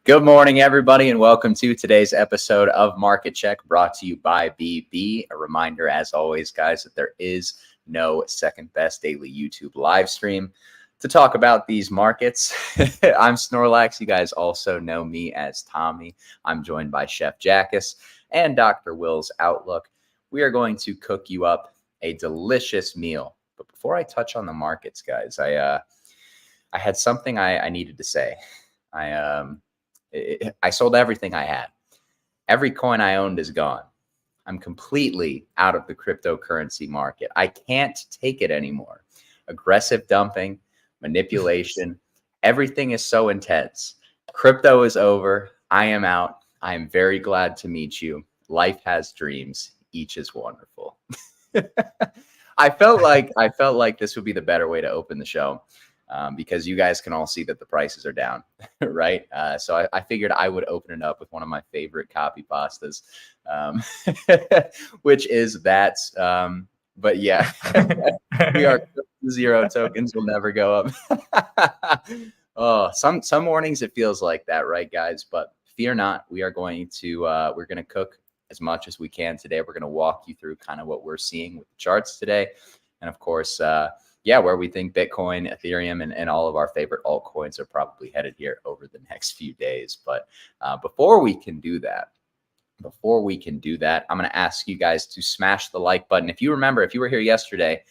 Good morning, everybody, and welcome to today's episode of Market Check, brought to you by BB. A reminder, as always, guys, that there is no second best daily YouTube live stream to talk about these markets. I'm Snorlax. You guys also know me as Tommy. I'm joined by Chef Jackus and Dr. Will's Outlook. We are going to cook you up a delicious meal. But before I touch on the markets, guys, I had something I needed to say. I sold everything I had. Every coin I owned is gone. I'm completely out of the cryptocurrency market. I can't take it anymore. Aggressive dumping, manipulation, everything is so intense. Crypto is over. I am out. I am very glad to meet you. Life has dreams. Each is wonderful. I felt like this would be the better way to open the show. Because you guys can all see that the prices are down, right? So I figured I would open it up with one of my favorite copy pastas, which is that. But yeah, we are zero tokens will never go up. Oh, some mornings it feels like that, right, guys? But fear not, we are going to we're going to cook as much as we can today. We're going to walk you through kind of what we're seeing with the charts today, and of course. Where we think Bitcoin, Ethereum, and all of our favorite altcoins are probably headed here over the next few days. But before we can do that, I'm going to ask you guys to smash the like button. If you remember, if you were here yesterday,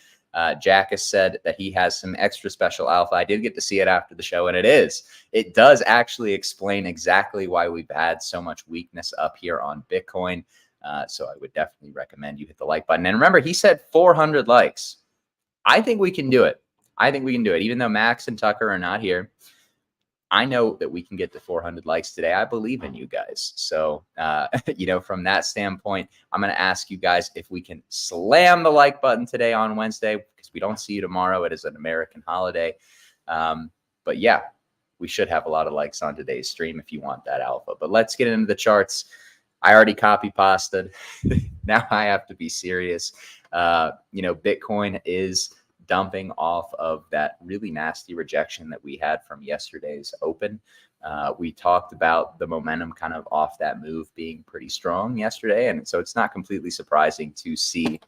Jack has said that he has some extra special alpha. I did get to see it after the show, and it does actually explain exactly why we've had so much weakness up here on Bitcoin. So I would definitely recommend you hit the like button. And remember, he said 400 likes. I think we can do it. Even though Max and Tucker are not here, I know that we can get to 400 likes today. I believe in you guys. So, from that standpoint, I'm going to ask you guys if we can slam the like button today on Wednesday, because we don't see you tomorrow. It is an American holiday. But yeah, we should have a lot of likes on today's stream if you want that alpha. But let's get into the charts. I already copy pasted. Now I have to be serious. Bitcoin is dumping off of that really nasty rejection that we had from yesterday's open. We talked about the momentum kind of off that move being pretty strong yesterday. And so it's not completely surprising to see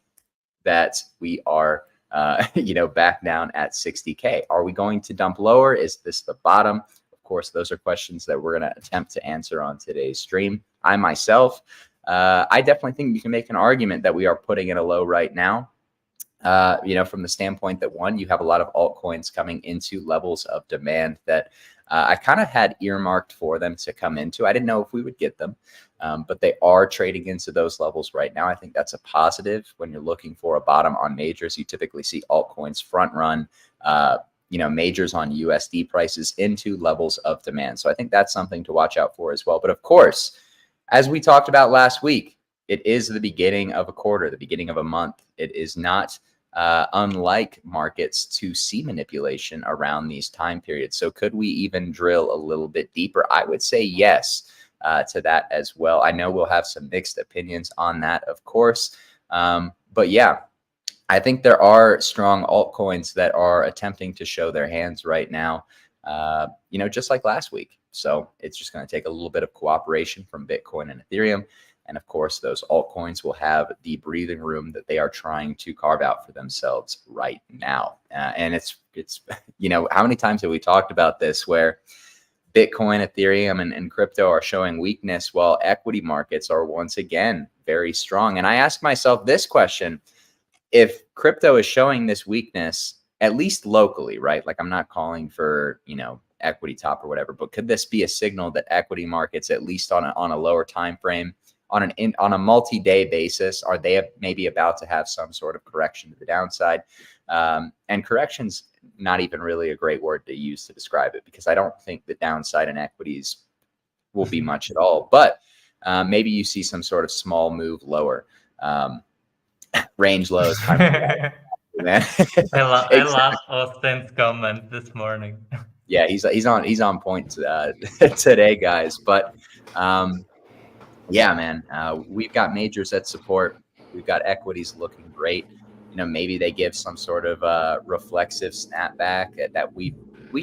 that we are, back down at 60K. Are we going to dump lower? Is this the bottom? Of course, those are questions that we're going to attempt to answer on today's stream. I myself, I definitely think you can make an argument that we are putting in a low right now. From the standpoint that, one, you have a lot of altcoins coming into levels of demand that I kind of had earmarked for them to come into. I didn't know if we would get them, but they are trading into those levels right now. I think that's a positive. When you're looking for a bottom on majors, you typically see altcoins front run, majors on USD prices into levels of demand. So I think that's something to watch out for as well. But of course, as we talked about last week, it is the beginning of a quarter, the beginning of a month. It is not unlike markets to see manipulation around these time periods. So could we even drill a little bit deeper? I would say yes to that as well. I know we'll have some mixed opinions on that, of course. But yeah, I think there are strong altcoins that are attempting to show their hands right now, just like last week. So it's just going to take a little bit of cooperation from Bitcoin and Ethereum. And of course, those altcoins will have the breathing room that they are trying to carve out for themselves right now. And it's how many times have we talked about this, where Bitcoin, Ethereum, and crypto are showing weakness while equity markets are once again very strong. And I ask myself this question: if crypto is showing this weakness, at least locally, right? Like, I'm not calling for, equity top or whatever, but could this be a signal that equity markets, at least on a lower time frame, on a multi-day basis, are they maybe about to have some sort of correction to the downside? And correction's not even really a great word to use to describe it, because I don't think the downside in equities will be much at all. But maybe you see some sort of small move lower. Range lows. I love Austin's comment this morning. Yeah, he's on point today, guys. But yeah, man, we've got majors that support. We've got equities looking great. Maybe they give some sort of reflexive snapback that we've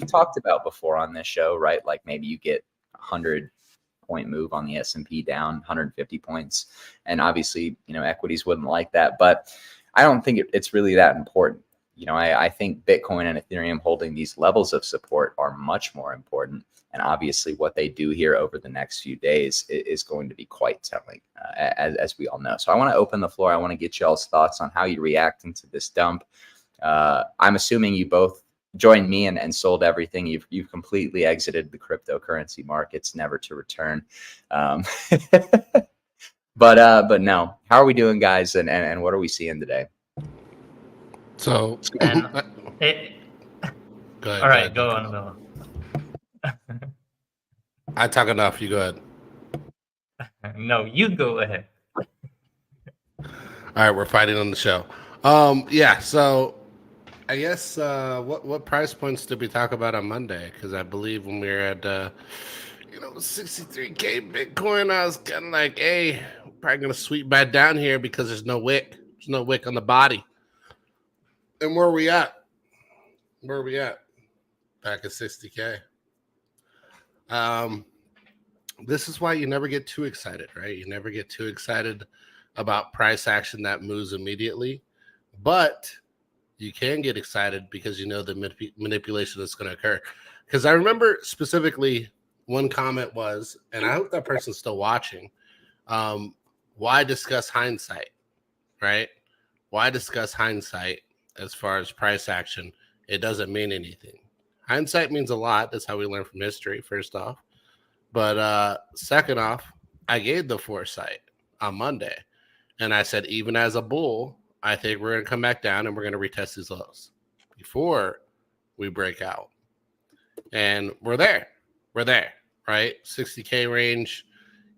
talked about before on this show, right? Like maybe you get 100-point move on the S&P down 150 points. And obviously, equities wouldn't like that, but I don't think it's really that important. I think Bitcoin and Ethereum holding these levels of support are much more important. And obviously what they do here over the next few days is going to be quite telling, as we all know. So I want to open the floor. I want to get y'all's thoughts on how you're reacting to this dump. I'm assuming you both joined me and sold everything. You've completely exited the cryptocurrency markets, never to return. But no, how are we doing, guys? And what are we seeing today? So, And go ahead. All right, go on. I talk enough. You go ahead. No, you go ahead. All right, we're fighting on the show. Yeah. So, I guess what price points did we talk about on Monday? Because I believe when we were at 63K Bitcoin, I was kind of like, hey, we're probably gonna sweep back down here because there's no wick. There's no wick on the body. And where are we at? Back at 60K. This is why you never get too excited, right? You never get too excited about price action that moves immediately, but you can get excited because you know the manipulation that's going to occur. Because I remember specifically one comment was, and I hope that person's still watching, why discuss hindsight, right? Why discuss hindsight as far as price action? It doesn't mean anything. Hindsight means a lot. That's how we learn from history, first off. But second off, I gave the foresight on Monday. And I said, even as a bull, I think we're going to come back down and we're going to retest these lows before we break out. And we're there, right? 60K range,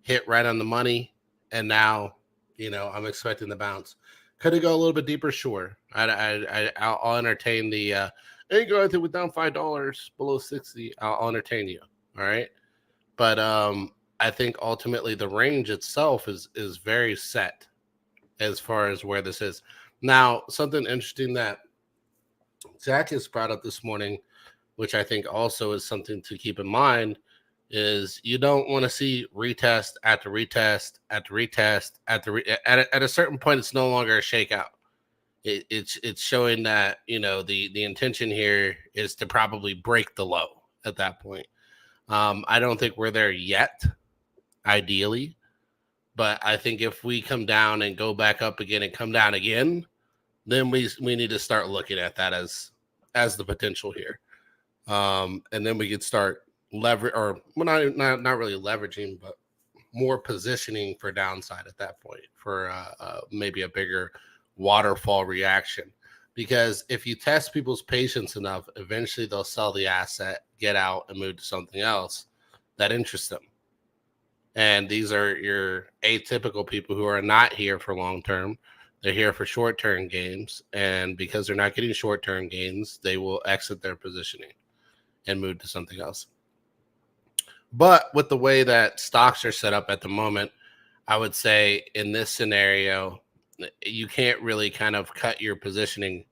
hit right on the money. And now, I'm expecting the bounce. Could it go a little bit deeper? Sure. I'll entertain the, hey, go, I think we're down $5 below 60. I'll entertain you. All right. But I think ultimately the range itself is very set as far as where this is. Now, something interesting that Zach has brought up this morning, which I think also is something to keep in mind, is you don't want to see retest after retest after retest at a certain point. It's no longer a shakeout. It's showing that the intention here is to probably break the low at that point. I don't think we're there yet, ideally, but I think if we come down and go back up again and come down again, then we need to start looking at that as the potential here, and then we could start not really leveraging, but more positioning for downside at that point for maybe a bigger waterfall reaction. Because if you test people's patience enough, eventually they'll sell the asset, get out, and move to something else that interests them. And these are your atypical people who are not here for long term. They're here for short term gains. And because they're not getting short term gains, they will exit their positioning and move to something else. But with the way that stocks are set up at the moment, I would say in this scenario, you can't really kind of cut your positioning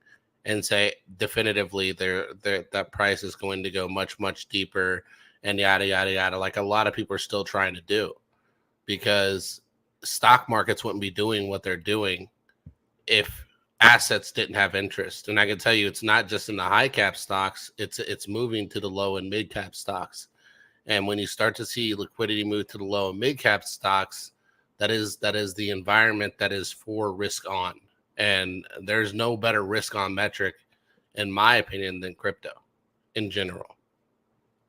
and say definitively that price is going to go much, much deeper and yada, yada, yada, like a lot of people are still trying to do, because stock markets wouldn't be doing what they're doing if assets didn't have interest. And I can tell you, it's not just in the high cap stocks, it's moving to the low and mid cap stocks. And when you start to see liquidity move to the low and mid cap stocks, that is the environment that is for risk on. And there's no better risk on metric, in my opinion, than crypto in general.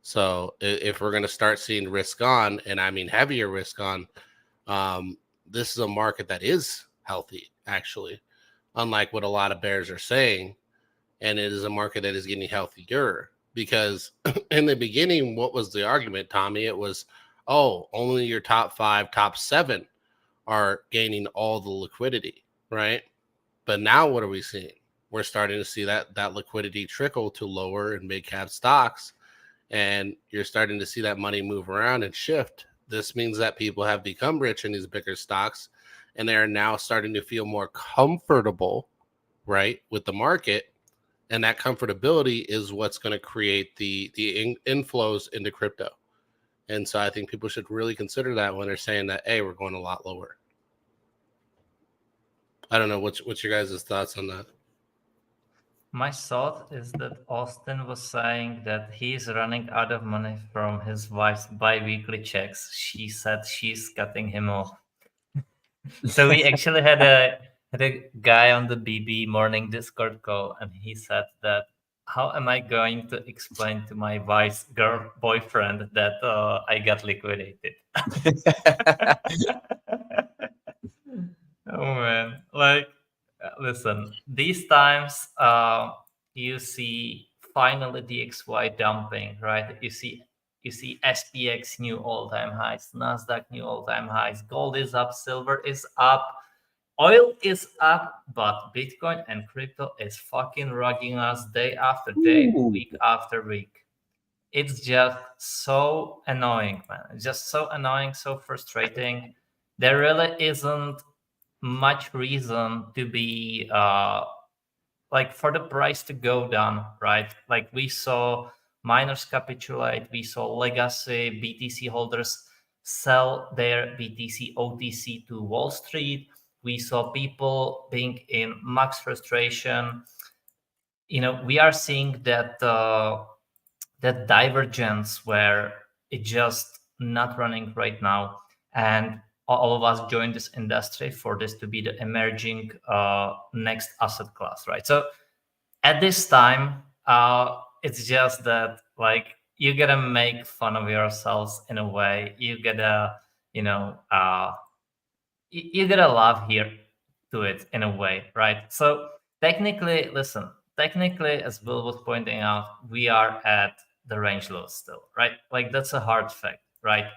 So if we're going to start seeing risk on, and I mean heavier risk on, this is a market that is healthy, actually, unlike what a lot of bears are saying. And it is a market that is getting healthier, because in the beginning, what was the argument, Tommy? It was, oh, only your top 5, top 7 are gaining all the liquidity, right? But now what are we seeing? We're starting to see that liquidity trickle to lower and mid cap stocks, and you're starting to see that money move around and shift. This means that people have become rich in these bigger stocks, and they are now starting to feel more comfortable, right, with the market. And that comfortability is what's going to create the inflows into crypto. And so I think people should really consider that when they're saying that, hey, we're going a lot lower. I don't know. What's your guys' thoughts on that? My thought is that Austin was saying that he's running out of money from his wife's bi-weekly checks. She said she's cutting him off. So we actually had a guy on the BB morning Discord call, and he said that, how am I going to explain to my wife's boyfriend that I got liquidated? Oh man, like, listen, these times you see finally DXY dumping, right? You see SPX new all-time highs, Nasdaq new all-time highs, gold is up, silver is up, oil is up, but Bitcoin and crypto is fucking rugging us day after day, week after week. It's just so annoying, man. It's just so annoying, so frustrating. There really isn't much reason to be like for the price to go down, right? Like we saw miners capitulate, we saw legacy BTC holders sell their BTC OTC to Wall Street. We saw people being in max frustration. We are seeing that that divergence where it's just not running right now, and all of us joined this industry for this to be the emerging next asset class, right? So at this time, it's just that, like, you gotta make fun of yourselves in a way. You gotta, you gotta laugh here to it in a way, right? So technically, listen, as Bill was pointing out, we are at the range lows still, right? Like that's a hard fact, right?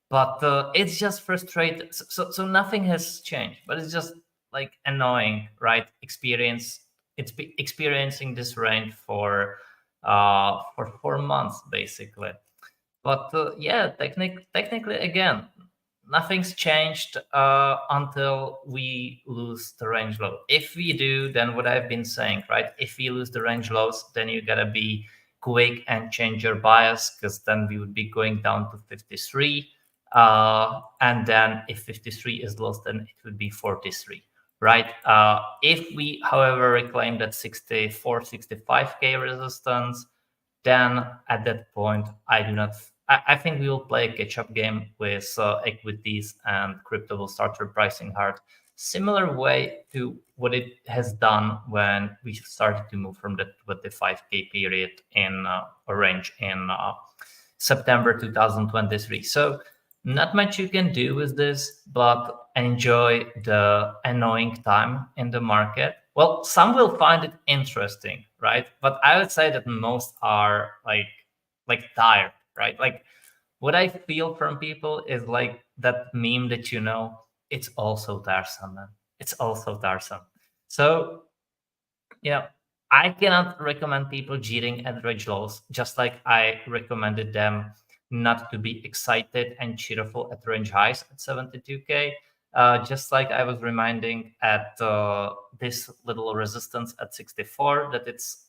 But it's just frustrating. So nothing has changed, but it's just like annoying, right? Experiencing this range for 4 months basically. But yeah, technically again, nothing's changed until we lose the range low. If we do, then what I've been saying, right? If we lose the range lows, then you gotta be quick and change your bias, because then we would be going down to 53. And then if 53 is lost, then it would be 43, right? If we, however, reclaim that 64, 65K resistance, then at that point, I think we will play a catch-up game with equities, and crypto will start repricing hard. Similar way to what it has done when we started to move from the 25K period in a range in September 2023. So not much you can do with this, but enjoy the annoying time in the market. Well, some will find it interesting, right? But I would say that most are like tired, right? Like what I feel from people is like that meme that it's also tiresome, man. It's also tiresome. So, I cannot recommend people cheating at range lows, just like I recommended them not to be excited and cheerful at range highs at 72K. Just like I was reminding at this little resistance at 64 that it's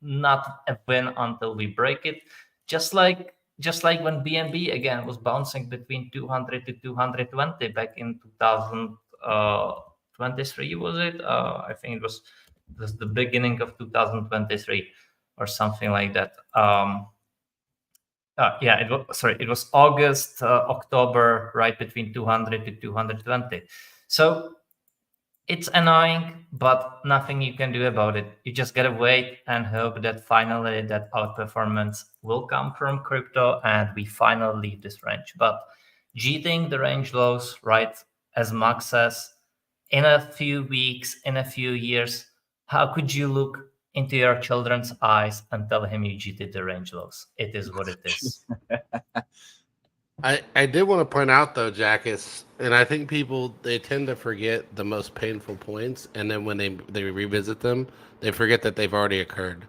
not a win until we break it. Just like when BNB again was bouncing between 200 to 220 back in 2023, was it? I think it was the beginning of 2023 or something like that. Yeah, it was August, October, right between 200 to 220. So it's annoying, but nothing you can do about it. You just gotta wait and hope that finally that outperformance will come from crypto and we finally leave this range. But cheating the range lows, right, as Max says, in a few weeks, in a few years, how could you look into your children's eyes and tell him you cheated the range lows? It is what it is. I did want to point out though, Jackus, and I think people, they tend to forget the most painful points, and then when they revisit them, they forget that they've already occurred.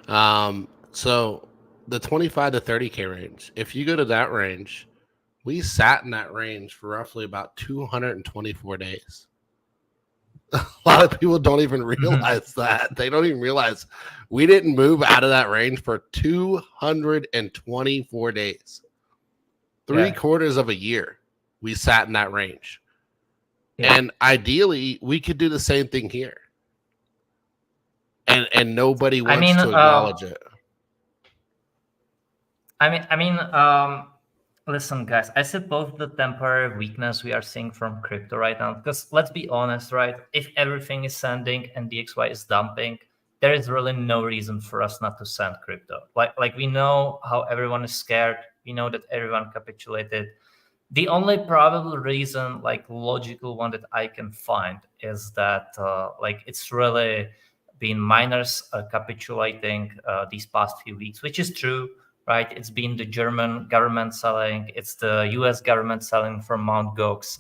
So the 25 to 30K range, if you go to that range, we sat in that range for roughly about 224 days. A lot of people don't even realize that. They don't even realize we didn't move out of that range for 224 days. 3/4 of a year, we sat in that range. Yeah. And ideally, we could do the same thing here. And nobody wants to acknowledge it. Listen, guys, I suppose the temporary weakness we are seeing from crypto right now, because let's be honest, right? If everything is sending and DXY is dumping, there is really no reason for us not to send crypto. Like we know how everyone is scared. We know that everyone capitulated. The only probable reason, like logical one that I can find, is that like it's really been miners capitulating these past few weeks, which is true, right? It's been the German government selling, it's the US government selling from Mount Gox.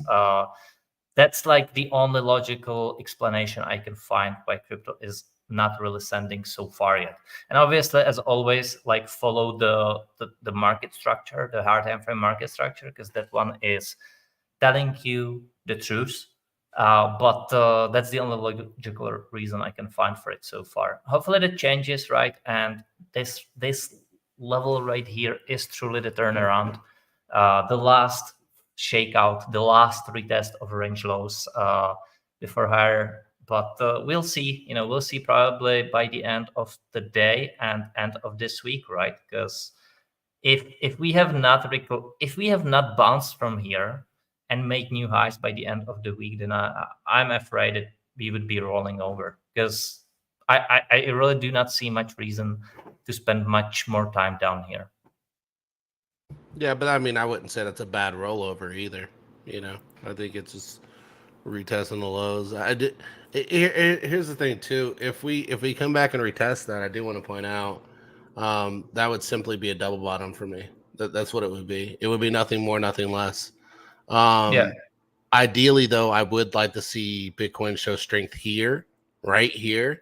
That's like the only logical explanation I can find why crypto is not really sending so far yet. And obviously, as always, like follow the market structure, the hard time frame market structure, because that one is telling you the truth. But that's the only logical reason I can find for it so far. Hopefully that changes, right? And this level right here is truly the turnaround. The last shakeout, the last retest of range lows before higher. But we'll see. We'll see probably by the end of the day and end of this week, right? Because if we have not bounced from here and make new highs by the end of the week, then I'm afraid that we would be rolling over. Because I really do not see much reason to spend much more time down here. Yeah, but I mean, I wouldn't say that's a bad rollover either. I think it's just retesting the lows. Here's the thing too. If we come back and retest that, I do want to point out that would simply be a double bottom for me. That's what it would be. It would be nothing more, nothing less. Ideally, though, I would like to see Bitcoin show strength here, right here,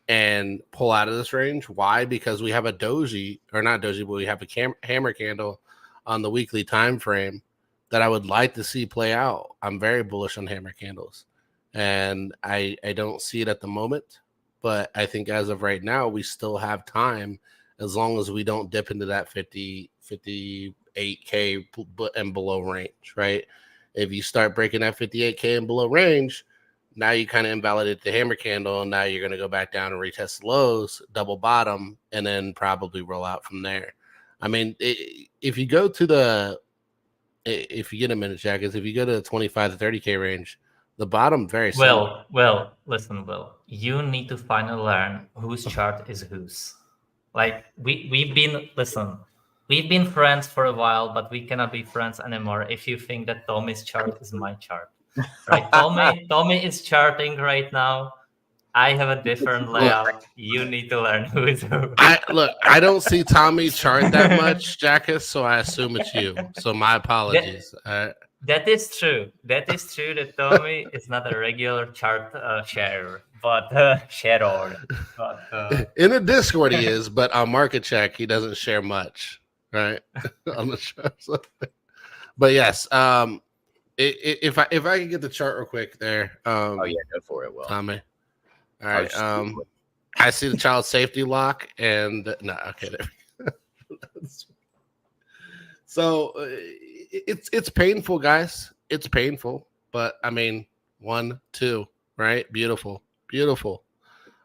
and pull out of this range. Why? Because we have a doji, or not doji, but we have a hammer candle on the weekly time frame that I would like to see play out. I'm very bullish on hammer candles, and I don't see it at the moment, but I think as of right now, we still have time as long as we don't dip into that 58K and below range, right? If you start breaking that 58K and below range, now you kind of invalidate the hammer candle, and now you're going to go back down and retest lows, double bottom, and then probably roll out from there. I mean, if you go to if you get a minute, Jack, if you go to the 25 to 30K range, the bottom very similar. Well, listen, Will, you need to finally learn whose chart is whose. Like we've been friends for a while, but we cannot be friends anymore if you think that Tommy's chart is my chart. Right? Tommy is charting right now. I have a different layout. You need to learn who is who. I don't see Tommy chart that much, Jackus, so I assume it's you. So my apologies. That is true. That is true that Tommy is not a regular chart sharer, but sharer. But in the Discord he is, but on Market Check he doesn't share much, right? On the chart. But yes, if I can get the chart real quick there. Oh yeah, go for it, Will. Tommy. All right. I see the child safety lock, and no, okay. There. So it's painful, guys. It's painful, but I mean, 1, 2, right? Beautiful.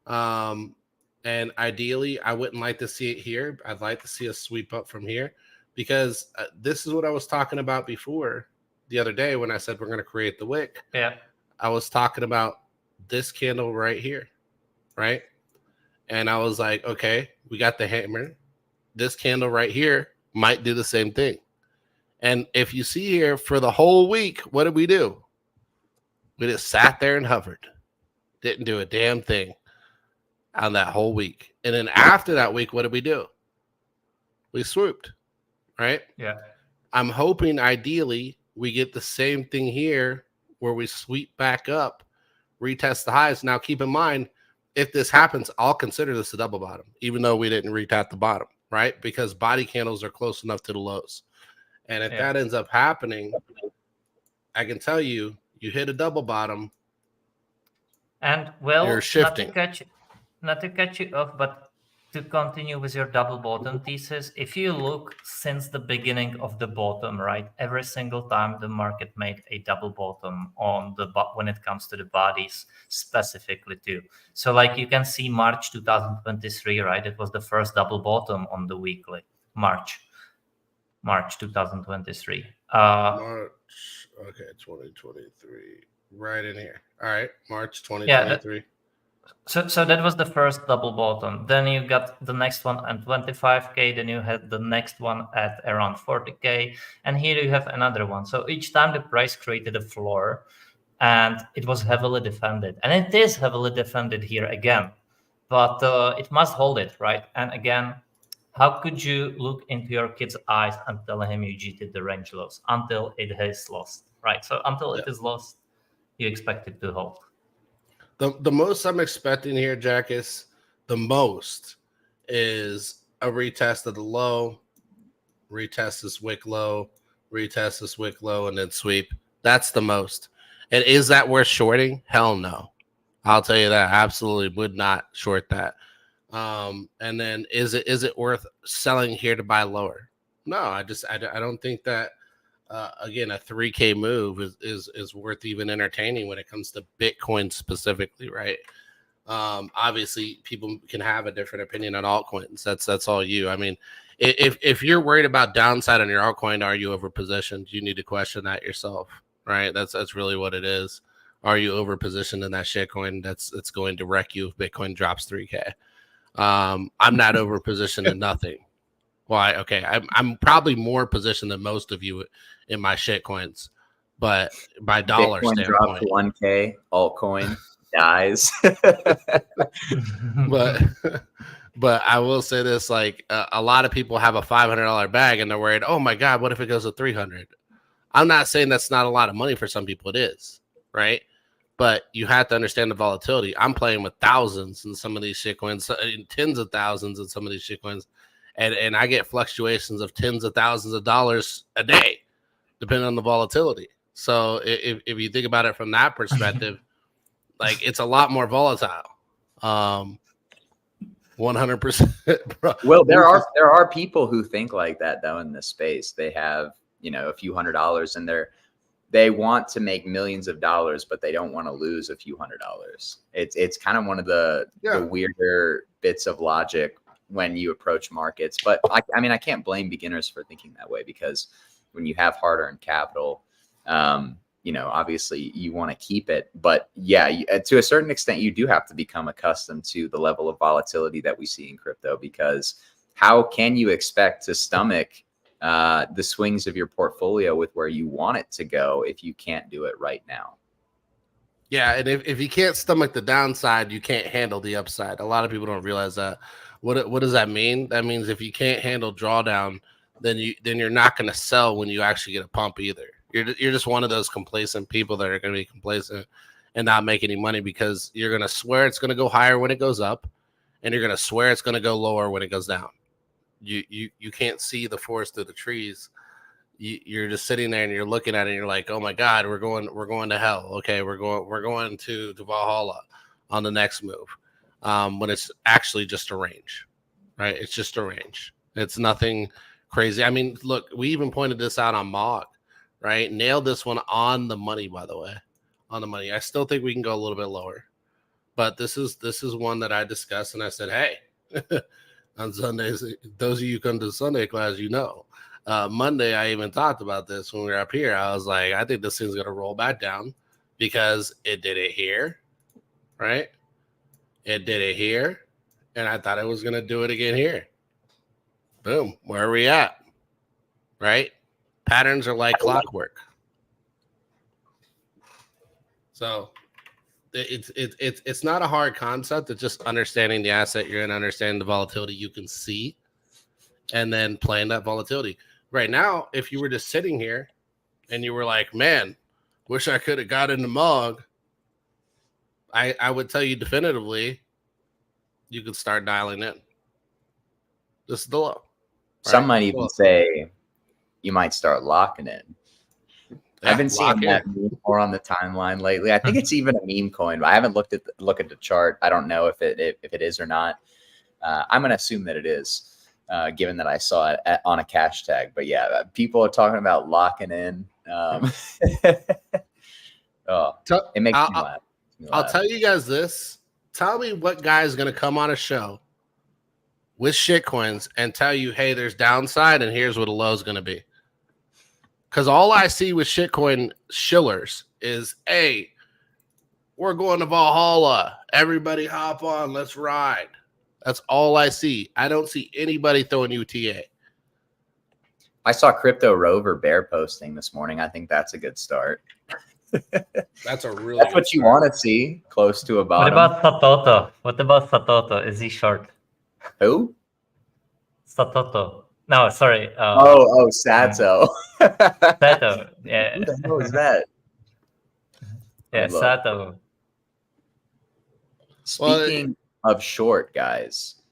And ideally, I wouldn't like to see it here. I'd like to see us sweep up from here, because this is what I was talking about before the other day when I said we're going to create the wick. Yeah. I was talking about this candle right here, right? And I was like, okay, we got the hammer. This candle right here might do the same thing. And if you see here, for the whole week, what did we do? We just sat there and hovered. Didn't do a damn thing on that whole week. And then after that week, what did we do? We swooped, right? Yeah. I'm hoping ideally we get the same thing here where we sweep back up, retest the highs. Now, keep in mind, if this happens, I'll consider this a double bottom, even though we didn't retest the bottom, right? Because body candles are close enough to the lows. And if that ends up happening, I can tell you, you hit a double bottom. And well, you're shifting. Not to cut you off, but to continue with your double bottom thesis, if you look since the beginning of the bottom, right, every single time the market made a double bottom on the when it comes to the bodies specifically too. So like you can see March 2023, right? It was the first double bottom on the weekly. March 2023. March, okay, 2023, right in here. All right, March 2023. Yeah, so that was the first double bottom. Then you got the next one at 25K. Then you had the next one at around 40K. And here you have another one. So each time the price created a floor and it was heavily defended. And it is heavily defended here again. But it must hold it, right? And again, how could you look into your kid's eyes and tell him you cheated the range loss until it is lost, right? So until it is lost, you expect it to hold. The most I'm expecting here, Jack, is the most is a retest of the low, retest this wick low, retest this wick low, and then sweep. That's the most. And is that worth shorting? Hell no. I'll tell you that. I absolutely would not short that. And then is it worth selling here to buy lower? No, I don't think that again a 3K move is worth even entertaining when it comes to Bitcoin specifically, right? Obviously people can have a different opinion on altcoins. That's all you. I mean, if you're worried about downside on your altcoin, are you over positioned? You need to question that yourself, right? That's really what it is. Are you over positioned in that shitcoin that's going to wreck you if Bitcoin drops 3K? I'm not over positioned in nothing. Why? Okay, I'm probably more positioned than most of you in my shitcoins, but by dollar Bitcoin standpoint, dropped 1K, altcoin dies. but I will say this: like a lot of people have a $500 bag and they're worried. Oh my God, what if it goes to 300? I'm not saying that's not a lot of money for some people. It is, right? But you have to understand the volatility. I'm playing with thousands in some of these shitcoins, tens of thousands in some of these shitcoins, and I get fluctuations of tens of thousands of dollars a day, depending on the volatility. So if you think about it from that perspective, like it's a lot more volatile. 100%. Well, there are people who think like that though in this space. They have a few $100s and they want to make millions of dollars, but they don't want to lose a few $100s. It's kind of one of the weirder bits of logic when you approach markets. But I mean, I can't blame beginners for thinking that way, because when you have hard-earned capital, obviously you want to keep it. But yeah, to a certain extent, you do have to become accustomed to the level of volatility that we see in crypto, because how can you expect to stomach the swings of your portfolio with where you want it to go if you can't do it right now? Yeah, and if you can't stomach the downside, you can't handle the upside. A lot of people don't realize that. What does that mean? That means if you can't handle drawdown, then you're not going to sell when you actually get a pump either. You're just one of those complacent people that are going to be complacent and not make any money, because you're going to swear it's going to go higher when it goes up, and you're going to swear it's going to go lower when it goes down. You can't see the forest through the trees. You're just sitting there and you're looking at it and you're like, oh my God, we're going to hell. Okay, we're going to Valhalla on the next move. When it's actually just a range, right? It's just a range. It's nothing crazy. I mean, look, we even pointed this out on Mog, right? Nailed this one on the money, by the way, on the money. I still think we can go a little bit lower, but this is one that I discussed, and I said, hey, on Sundays, those of you who come to the Sunday class, Monday, I even talked about this when we were up here. I was like, I think this thing's going to roll back down, because it did it here, right? It did it here, and I thought it was going to do it again here. Boom. Where are we at? Right? Patterns are like clockwork. So it's not a hard concept. It's just understanding the asset you're in, understanding the volatility you can see, and then playing that volatility. Right now, if you were just sitting here and you were like, man, wish I could have got into Mog, I would tell you definitively you could start dialing in. This is the low. Some might even say you might start locking in. Yeah, I've been seeing that more on the timeline lately. I think it's even a meme coin, but I haven't looked at the chart. I don't know if it is or not. I'm going to assume that it is, given that I saw it on a cash tag. But yeah, people are talking about locking in. Oh, it makes me laugh. I'll tell you guys this. Tell me what guy is going to come on a show with shitcoins and tell you, hey, there's downside and here's what a low is going to be. Because all I see with shitcoin shillers is, hey, we're going to Valhalla. Everybody hop on. Let's ride. That's all I see. I don't see anybody throwing UTA. I saw Crypto Rover bear posting this morning. I think that's a good start. That's a really that's what you want to see close to a bottom. What about Satoto? What about Satoto? Is he short? Who? Satoto. No, sorry. Sato. Sato. Yeah. Who the hell is that? Yeah, Sato. Speaking of short, guys,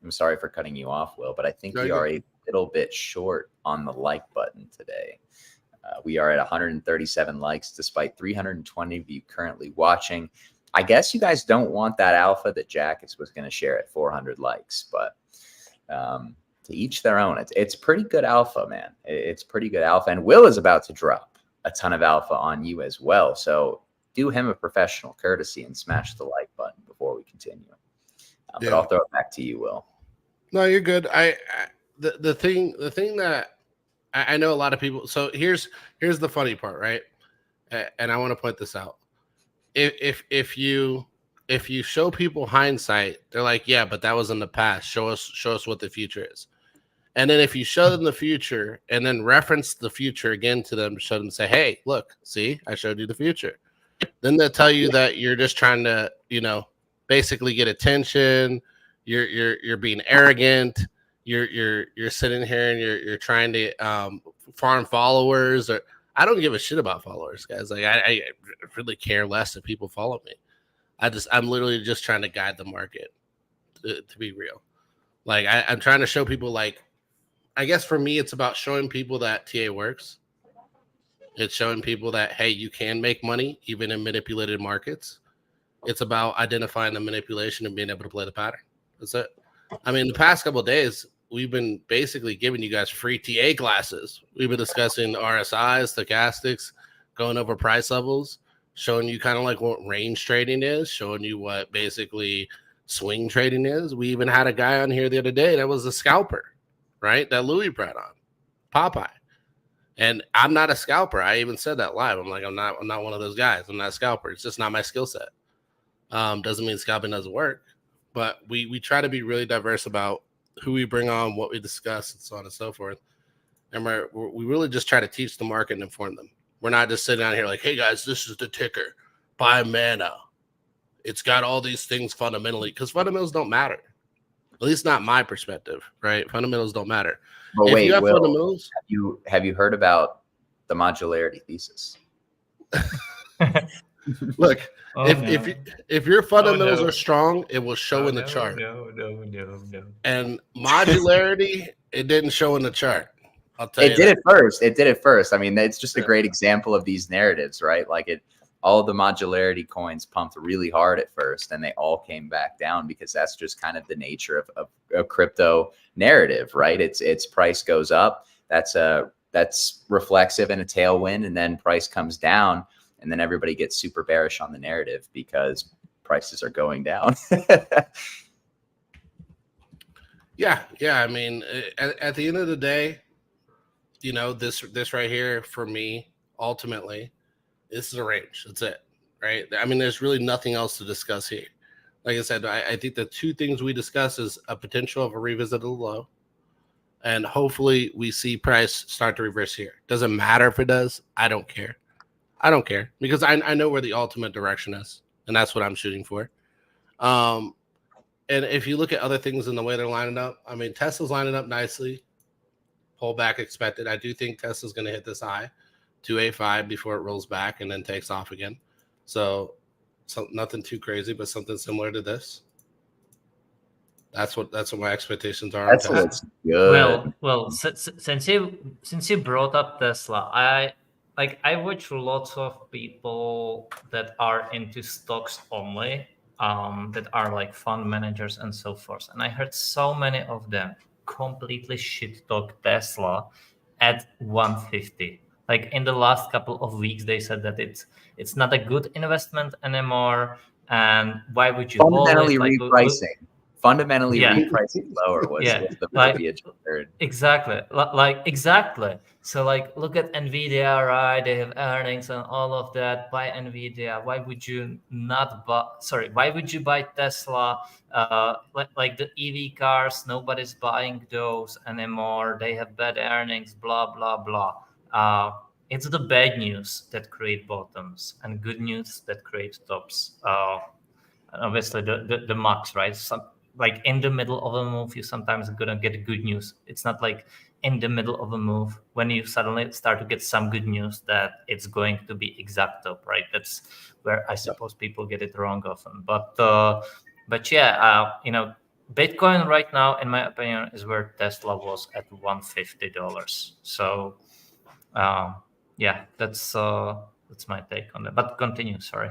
I'm sorry for cutting you off, Will, but I think we are a little bit short on the like button today. We are at 137 likes, despite 320 of you currently watching. I guess you guys don't want that alpha that Jackus was going to share at 400 likes, but to each their own. It's pretty good alpha, man. It's pretty good alpha. And Will is about to drop a ton of alpha on you as well. So do him a professional courtesy and smash the like button before we continue. But I'll throw it back to you, Will. No, you're good. The thing that I know a lot of people. So here's the funny part, right? And I want to point this out. If you show people hindsight, they're like, yeah, but that was in the past. Show us what the future is. And then if you show them the future and then reference the future again to them, show them, say, hey, look, see, I showed you the future. Then they'll tell you that you're just trying to, basically get attention. You're being arrogant. You're sitting here and you're trying to farm followers. Or I don't give a shit about followers, guys. Like I really care less if people follow me. I'm literally just trying to guide the market, to be real. Like I'm trying to show people, like, I guess for me, it's about showing people that TA works. It's showing people that, hey, you can make money even in manipulated markets. It's about identifying the manipulation and being able to play the pattern. That's it. I mean, the past couple of days, we've been basically giving you guys free TA classes. We've been discussing RSIs, stochastics, going over price levels, showing you kind of like what range trading is, showing you what basically swing trading is. We even had a guy on here the other day that was a scalper, right? That Louis brought on, Popeye. And I'm not a scalper. I even said that live. I'm like, I'm not one of those guys. I'm not a scalper. It's just not my skill set. Doesn't mean scalping doesn't work. But we try to be really diverse about who we bring on, what we discuss, and so on and so forth. And we really just try to teach the market and inform them. We're not just sitting down here like, hey, guys, this is the ticker. Buy mana. It's got all these things fundamentally, because fundamentals don't matter. At least not my perspective, right? Fundamentals don't matter. But wait, Will, have you heard about the modularity thesis? Look, if your fundamentals are strong, it will show in the chart. No. And modularity, it didn't show in the chart. I'll tell you. It did it first. I mean, it's just a great example of these narratives, right? Like all of the modularity coins pumped really hard at first, and they all came back down because that's just kind of the nature of a crypto narrative, right? Its price goes up. That's reflexive in a tailwind, and then price comes down. And then everybody gets super bearish on the narrative because prices are going down. Yeah. I mean, at the end of the day, this right here for me, ultimately, this is a range. That's it, right? I mean, there's really nothing else to discuss here. Like I said, I think the two things we discuss is a potential of a revisit of the low, and hopefully we see price start to reverse here. Doesn't matter if it does. I don't care because I know where the ultimate direction is, and that's what I'm shooting for. And if you look at other things in the way they're lining up, I mean, Tesla's lining up nicely. Pullback expected. I do think Tesla's going to hit this high, 285, before it rolls back and then takes off again. So nothing too crazy, but something similar to this. That's what my expectations are. That's good. Well, since you brought up Tesla, I watch lots of people that are into stocks only, that are like fund managers and so forth. And I heard so many of them completely shit talk Tesla at 150. Like in the last couple of weeks, they said that it's not a good investment anymore. And why would you hold it? Fundamentally Like, repricing. Fundamentally yeah, repricing lower was yeah, the like verbiage I heard. exactly, like exactly. So like, look at Nvidia, right? They have earnings and all of that. Buy Nvidia. Why would you not buy? Sorry, why would you buy Tesla? Like the EV cars, nobody's buying those anymore. They have bad earnings. Blah blah blah. It's the bad news that create bottoms and good news that create tops. Obviously the max, right? Some, like in the middle of a move, you sometimes gonna get good news. It's not like in the middle of a move when you suddenly start to get some good news that it's going to be exact top, right? That's where I suppose people get it wrong often. But yeah, Bitcoin right now, in my opinion, is where Tesla was at $150. So yeah, that's my take on that. But continue, sorry.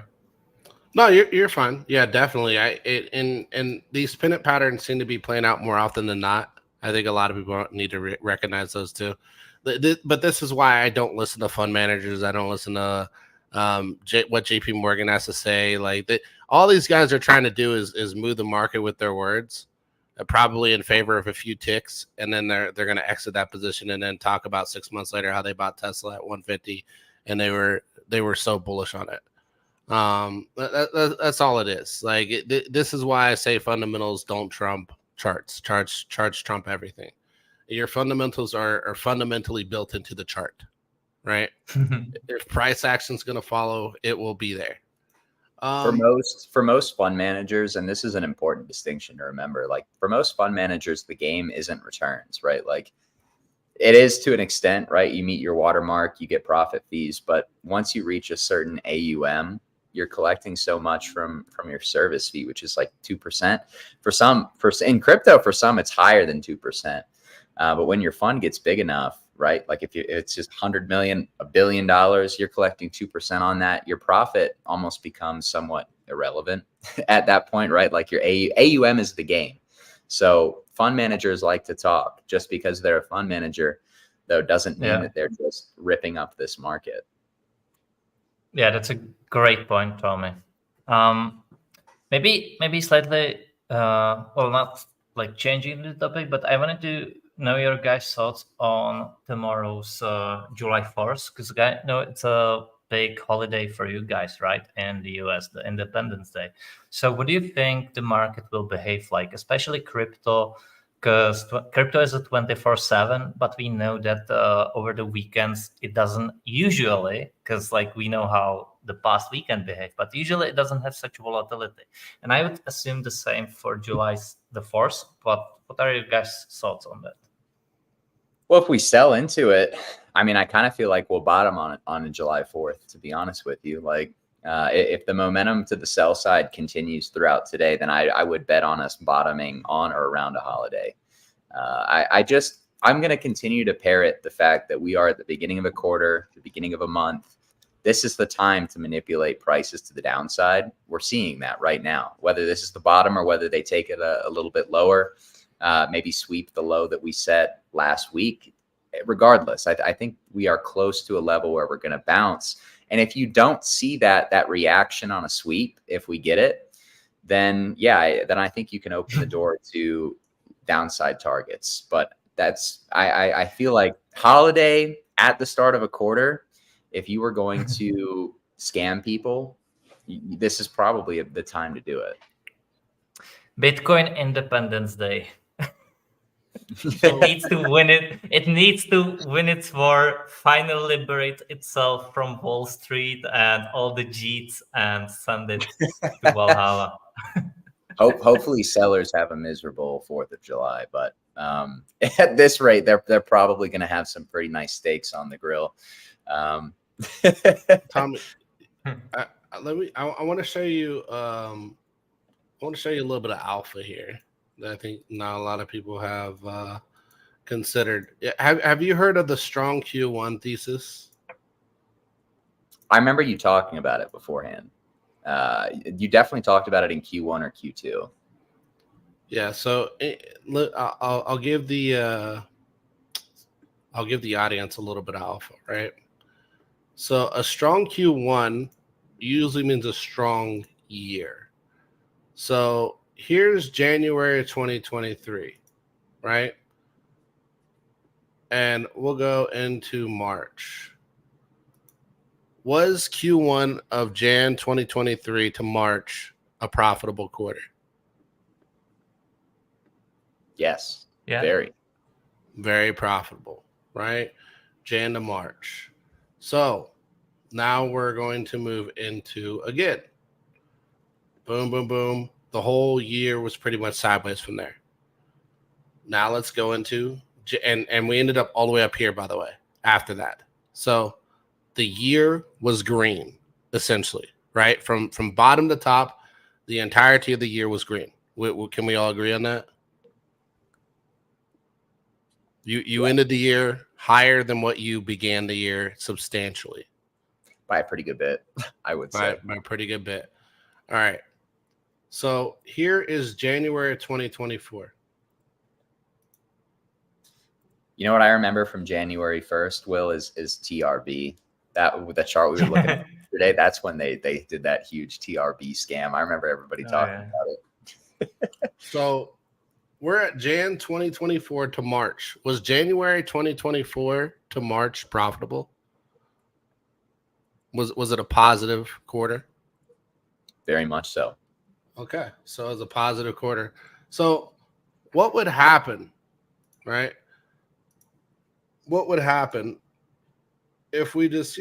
No, you're fine. Yeah, definitely. And these pennant patterns seem to be playing out more often than not. I think a lot of people need to recognize those too. But this is why I don't listen to fund managers. I don't listen to what JP Morgan has to say. Like all these guys are trying to do is move the market with their words, probably in favor of a few ticks, and then they're going to exit that position and then talk about 6 months later how they bought Tesla at 150 and they were so bullish on it. That's all it is. Like this is why I say fundamentals don't trump charts. Charts trump everything. Your fundamentals are fundamentally built into the chart, right? If price action's going to follow, it will be there. For most fund managers, and this is an important distinction to remember, like for most fund managers, the game isn't returns, right? Like it is to an extent, right? You meet your watermark, you get profit fees, but once you reach a certain AUM, you're collecting so much from your service fee, which is like 2%. In crypto, for some, it's higher than 2%. But when your fund gets big enough, right? Like if it's just 100 million, $1 billion, you're collecting 2% on that. Your profit almost becomes somewhat irrelevant at that point, right? Like your AUM is the game. So fund managers like to talk. Just because they're a fund manager, though, doesn't mean that they're just ripping up this market. Yeah, that's a great point, Tommy. Maybe slightly, well, not like changing the topic, but I wanted to know your guys' thoughts on tomorrow's July 4th, because it's a big holiday for you guys, right? In the US, the Independence Day. So what do you think the market will behave like, especially crypto? Because crypto is a 24/7, but we know that over the weekends it doesn't usually, because like we know how the past weekend behaved, but usually it doesn't have such volatility. And I would assume the same for July the 4th. But what are your guys' thoughts on that? Well, if we sell into it, I mean, I kind of feel like we'll bottom on July 4th, to be honest with you. Like if the momentum to the sell side continues throughout today, then I would bet on us bottoming on or around a holiday. I'm going to continue to parrot the fact that we are at the beginning of a quarter, the beginning of a month. This is the time to manipulate prices to the downside. We're seeing that right now, whether this is the bottom or whether they take it a little bit lower, maybe sweep the low that we set last week. Regardless, I think we are close to a level where we're going to bounce. And if you don't see that reaction on a sweep, if we get it, then I think you can open the door to downside targets. But I feel like holiday at the start of a quarter, if you were going to scam people, this is probably the time to do it. Bitcoin Independence Day. It needs to win it. It needs to win its war, finally liberate itself from Wall Street and all the Jeets and send it to Valhalla. Hopefully sellers have a miserable 4th of July, but at this rate, they're probably going to have some pretty nice steaks on the grill. Tommy, I want to show you. I want to show you a little bit of alpha here that I think not a lot of people have considered. Have you heard of the strong Q1 thesis? I remember you talking about it beforehand. You definitely talked about it in Q1 or Q2. Yeah. So look, I'll give the audience a little bit of alpha, right? So a strong Q1 usually means a strong year. So here's January 2023, right? And we'll go into March. Was Q1 of Jan 2023 to March a profitable quarter? Yes. Yeah. Very profitable, right? Jan to March. So now we're going to move into, again, boom, boom, boom. The whole year was pretty much sideways from there. Now let's go into, and we ended up all the way up here, by the way, after that. So the year was green, essentially, right? From bottom to top, the entirety of the year was green. Can we all agree on that? You ended the year higher than what you began the year substantially. By a pretty good bit, I would say. By a pretty good bit. All right. So here is January 2024. You know what I remember from January 1st, Will, is TRB. That with the chart we were looking at today, that's when they did that huge TRB scam. I remember everybody talking about it. So we're at Jan 2024 to March. Was January 2024 to March profitable? Was it a positive quarter? Very much so. Okay, so it was a positive quarter. So what would happen, right? What would happen if we just,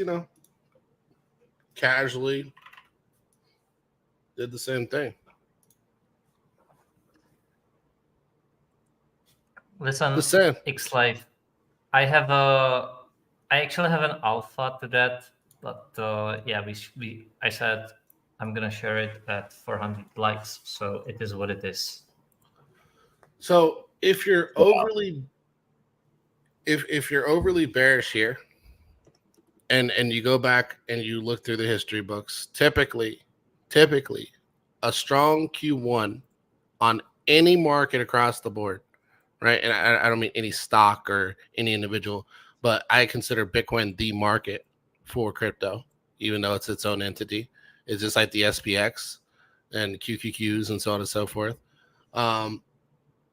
casually did the same thing? Listen, X-Life, I actually have an alpha to that, but yeah, I said I'm gonna share it at 400 likes, so it is what it is. So if you're overly if you're overly bearish here, and you go back and you look through the history books, typically a strong Q1 on any market across the board, right? And I don't mean any stock or any individual, but I consider Bitcoin the market for crypto, even though it's its own entity. It's just like the SPX and QQQs and so on and so forth.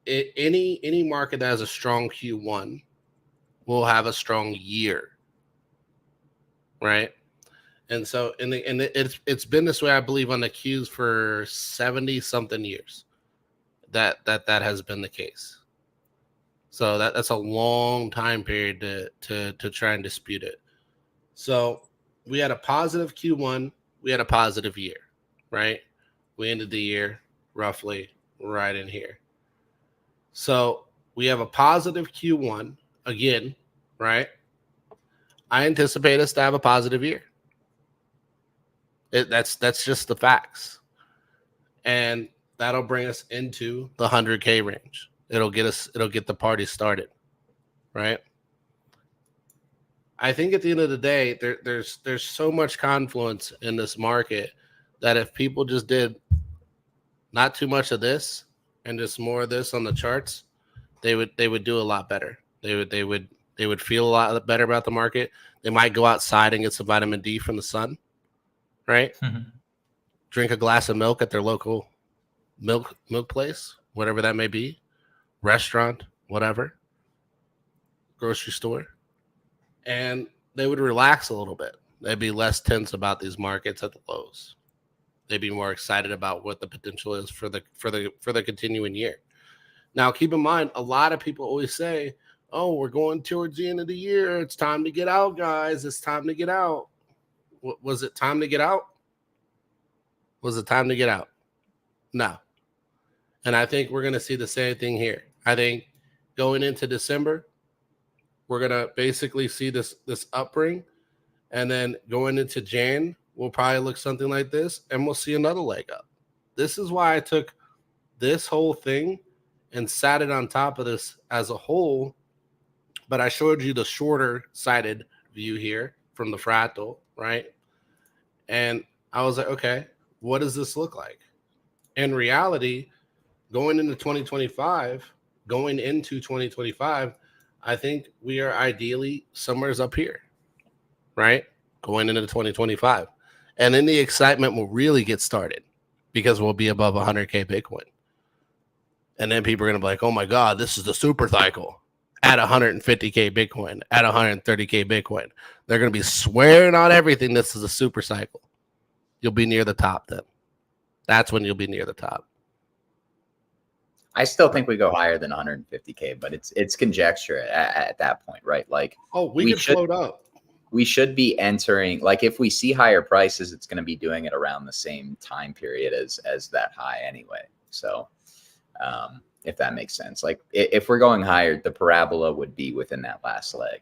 Any market that has a strong Q1 will have a strong year, right? And so it's been this way, I believe, on the Qs for 70 something years. That has been the case. So that's a long time period to try and dispute it. So we had a positive Q1, we had a positive year, right? We ended the year roughly right in here. So we have a positive Q1 again, right? I anticipate us to have a positive year. That's just the facts. And that'll bring us into the 100K range. It'll get the party started, right? I think at the end of the day, there's so much confluence in this market that if people just did not too much of this and just more of this on the charts, they would do a lot better. They would feel a lot better about the market. They might go outside and get some vitamin D from the sun, right? Mm-hmm. Drink a glass of milk at their local milk place, whatever that may be, restaurant, whatever, grocery store, and they would relax a little bit. They'd be less tense about these markets at the lows. They'd be more excited about what the potential is for the continuing year. Now, keep in mind, a lot of people always say, "Oh, we're going towards the end of the year. It's time to get out, guys. It's time to get out." Was it time to get out? Was it time to get out? No. And I think we're going to see the same thing here. I think going into December, we're going to basically see this upbring. And then going into Jan, we'll probably look something like this, and we'll see another leg up. This is why I took this whole thing and sat it on top of this as a whole. But I showed you the shorter sided view here from the fractal, right? And I was like, okay, what does this look like? In reality, going into 2025, I think we are ideally somewhere up here, right? Going into 2025. And then the excitement will really get started because we'll be above 100K Bitcoin. And then people are going to be like, oh my God, this is the super cycle at 150K Bitcoin, at 130K Bitcoin. They're going to be swearing on everything. This is a super cycle. You'll be near the top then. That's when you'll be near the top. I still think we go higher than 150K, but it's conjecture at that point, right? Like, we could float up. We should be entering, like, if we see higher prices, it's going to be doing it around the same time period as that high anyway. So if that makes sense, like if we're going higher, the parabola would be within that last leg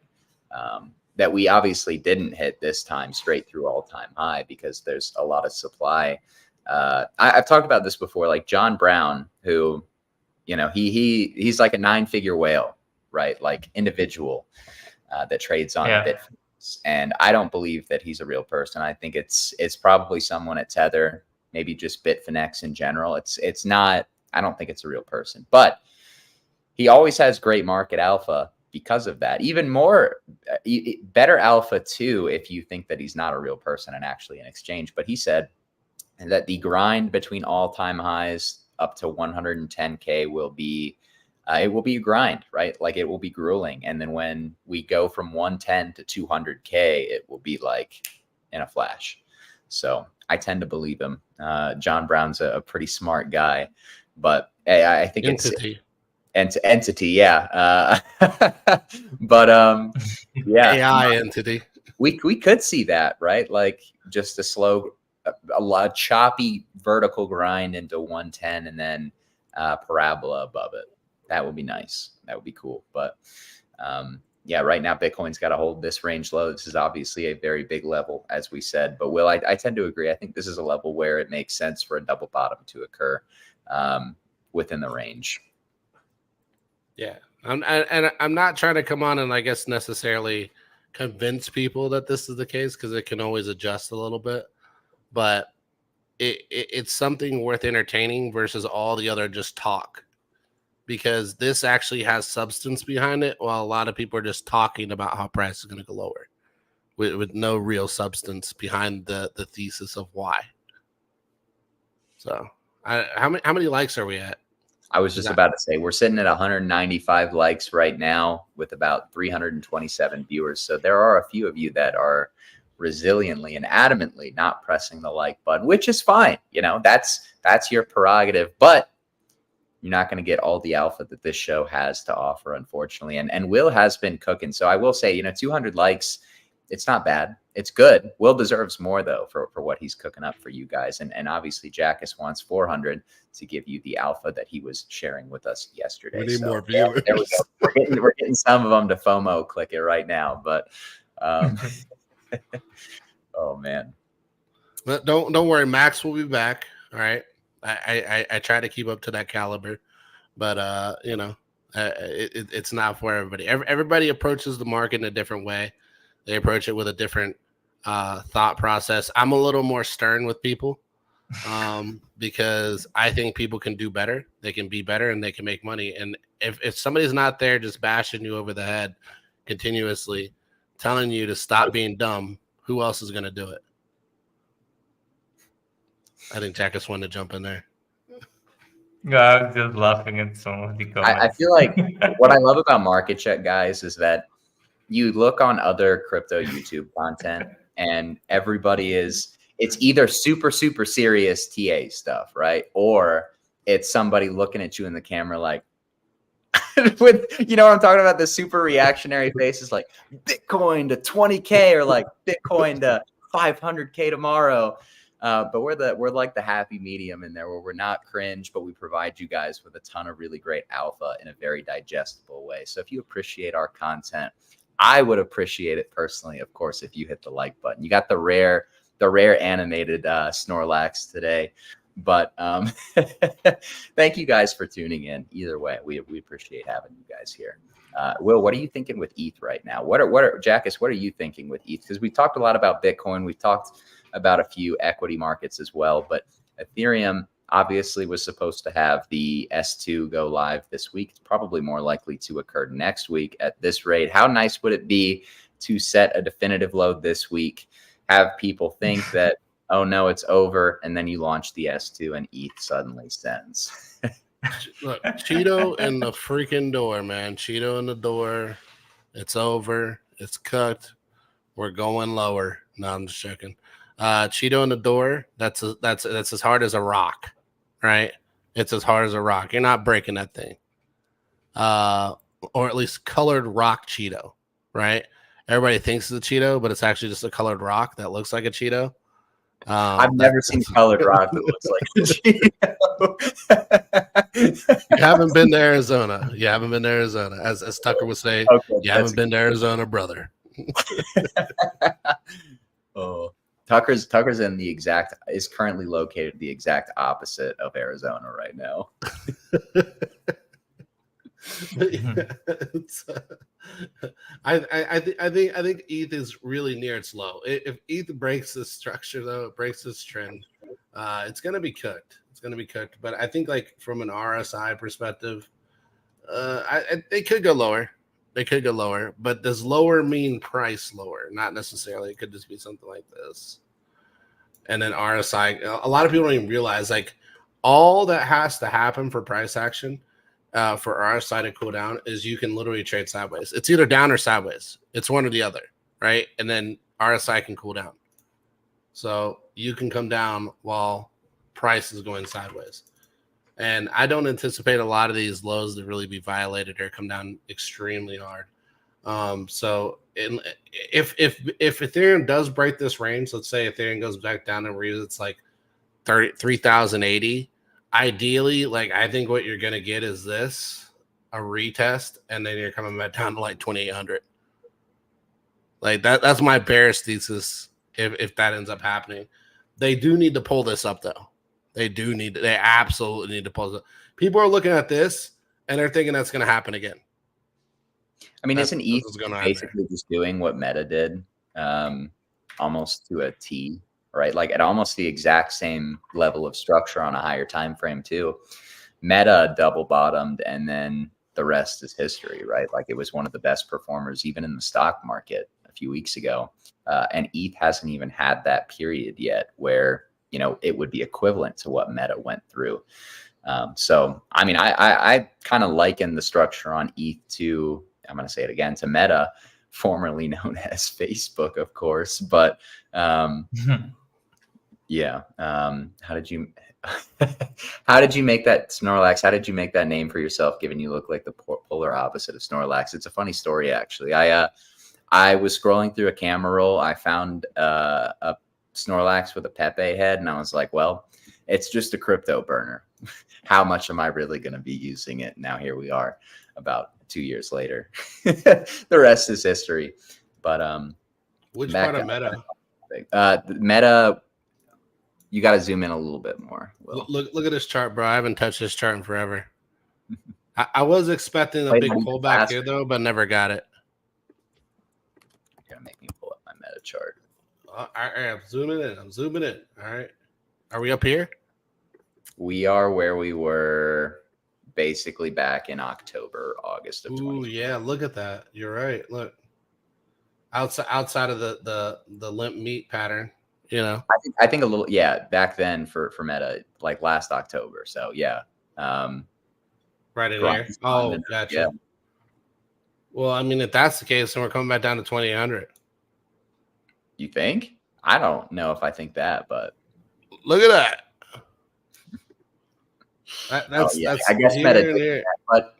that we obviously didn't hit this time straight through all-time high because there's a lot of supply. I've talked about this before, like John Brown, who, you know, he's like a 9-figure whale, right? Like individual that trades on Bitfinex. And I don't believe that he's a real person. I think it's probably someone at Tether, maybe just Bitfinex in general. It's not, I don't think it's a real person, but he always has great market alpha because of that. Even more, better alpha too, if you think that he's not a real person and actually an exchange. But he said that the grind between all-time highs up to 110K will be, it will be a grind, right? Like it will be grueling. And then when we go from 110 to 200K, it will be like in a flash. So I tend to believe him. John Brown's a pretty smart guy, but I think it's entity. Yeah. But yeah, AI entity. We could see that, right? Like just a slow, a lot choppy vertical grind into 110 and then parabola above it. That would be nice. That would be cool. But yeah, right now Bitcoin's got to hold this range low. This is obviously a very big level, as we said. But Will, I tend to agree. I think this is a level where it makes sense for a double bottom to occur within the range. Yeah, I'm not trying to come on and I guess necessarily convince people that this is the case because it can always adjust a little bit. But it's something worth entertaining versus all the other just talk. Because this actually has substance behind it, while a lot of people are just talking about how price is going to go lower, with no real substance behind the thesis of why. So, how many likes are we at? I was just about to say we're sitting at 195 likes right now with about 327 viewers. So there are a few of you that are resiliently and adamantly not pressing the like button, which is fine. You know, that's your prerogative, but you're not going to get all the alpha that this show has to offer, unfortunately. And Will has been cooking. So I will say, you know, 200 likes, it's not bad. It's good. Will deserves more, though, for what he's cooking up for you guys. And obviously, Jackus wants 400 to give you the alpha that he was sharing with us yesterday. We need more viewers. There we go. We're getting some of them to FOMO click it right now. But, oh, man. But don't worry. Max will be back. All right. I try to keep up to that caliber, but you know, it's not for everybody. Everybody approaches the market in a different way. They approach it with a different thought process. I'm a little more stern with people because I think people can do better. They can be better and they can make money. And if somebody's not there just bashing you over the head continuously, telling you to stop being dumb, who else is going to do it? I think Jackus wanted to jump in there. Yeah, I was just laughing at some of the comments. I feel like what I love about Market Check, guys, is that you look on other crypto YouTube content and everybody it's either super, super serious TA stuff, right? Or it's somebody looking at you in the camera like, with, you know what I'm talking about? The super reactionary faces like Bitcoin to 20K or like Bitcoin to 500K tomorrow. But we're like the happy medium in there where we're not cringe, but we provide you guys with a ton of really great alpha in a very digestible way. So if you appreciate our content, I would appreciate it personally, of course, if you hit the like button. You got the rare animated Snorlax today. But thank you guys for tuning in. Either way, we appreciate having you guys here. Will, what are you thinking with ETH right now? What are Jackus, what are you thinking with ETH? Because we talked a lot about Bitcoin. We've talked about a few equity markets as well. But Ethereum obviously was supposed to have the S2 go live this week. It's probably more likely to occur next week at this rate. How nice would it be to set a definitive load this week, have people think that, oh no, it's over, and then you launch the S2 and ETH suddenly sends. Look, Cheeto in the freaking door, man. Cheeto in the door. It's over. It's cooked. We're going lower. No, I'm just checking. Cheeto in the door. That's as hard as a rock, right? It's as hard as a rock. You're not breaking that thing. Or at least colored rock Cheeto, right? Everybody thinks it's a Cheeto, but it's actually just a colored rock that looks like a Cheeto. I've never seen colored rock that looks like a Cheeto. You haven't been to Arizona. You haven't been to Arizona. As Tucker would say, Okay, you haven't been to Arizona, brother. Oh, Tucker's is currently located the exact opposite of Arizona right now. I think ETH is really near its low. If ETH breaks this structure, though, it breaks this trend, it's going to be cooked. It's going to be cooked. But I think, like, from an RSI perspective, they could go lower. They could go lower. But does lower mean price lower? Not necessarily. It could just be something like this. And then RSI, a lot of people don't even realize, like, all that has to happen for price action for RSI to cool down is you can literally trade sideways. It's either down or sideways. It's one or the other, right? And then RSI can cool down. So you can come down while price is going sideways. And I don't anticipate a lot of these lows to really be violated or come down extremely hard. So if Ethereum does break this range, let's say Ethereum goes back down and reads it's like 3,080. Ideally, like, I think what you're going to get is this, a retest, and then you're coming back down to like 2,800. Like, that's my bearish thesis if that ends up happening. They do need to pull this up, though. They absolutely need to pull this up. People are looking at this, and they're thinking that's going to happen again. I mean, isn't ETH basically just doing what Meta did almost to a T? Right, like at almost the exact same level of structure on a higher time frame too. Meta double bottomed, and then the rest is history, right? Like, it was one of the best performers even in the stock market a few weeks ago, and ETH hasn't even had that period yet where, you know, it would be equivalent to what Meta went through. So, I mean, I kind of liken the structure on ETH to, I'm going to say it again, to Meta, formerly known as Facebook, of course, but yeah. How did you make that Snorlax? How did you make that name for yourself, given you look like the polar opposite of Snorlax? It's a funny story, actually. I was scrolling through a camera roll. I found a Snorlax with a Pepe head, and I was like, well, it's just a crypto burner. How much am I really going to be using it? Now here we are, about 2 years later. The rest is history. But which part of Meta? Meta. You got to zoom in a little bit more. Look at this chart, bro. I haven't touched this chart in forever. I was expecting a big pullback here, though, but never got it. You're gonna make me pull up my Meta chart. All right, I'm zooming in. All right. Are we up here? We are where we were basically back in August of 2020. Ooh, yeah. Look at that. You're right. Look. Outside of the limp meat pattern. You know, I think a little, yeah, back then for Meta, like last October. So yeah. Right in here. Oh, gotcha. Yeah. Well, I mean, if that's the case, then we're coming back down to 2,800. You think? I don't know if I think that, but look at that. That's I guess Meta,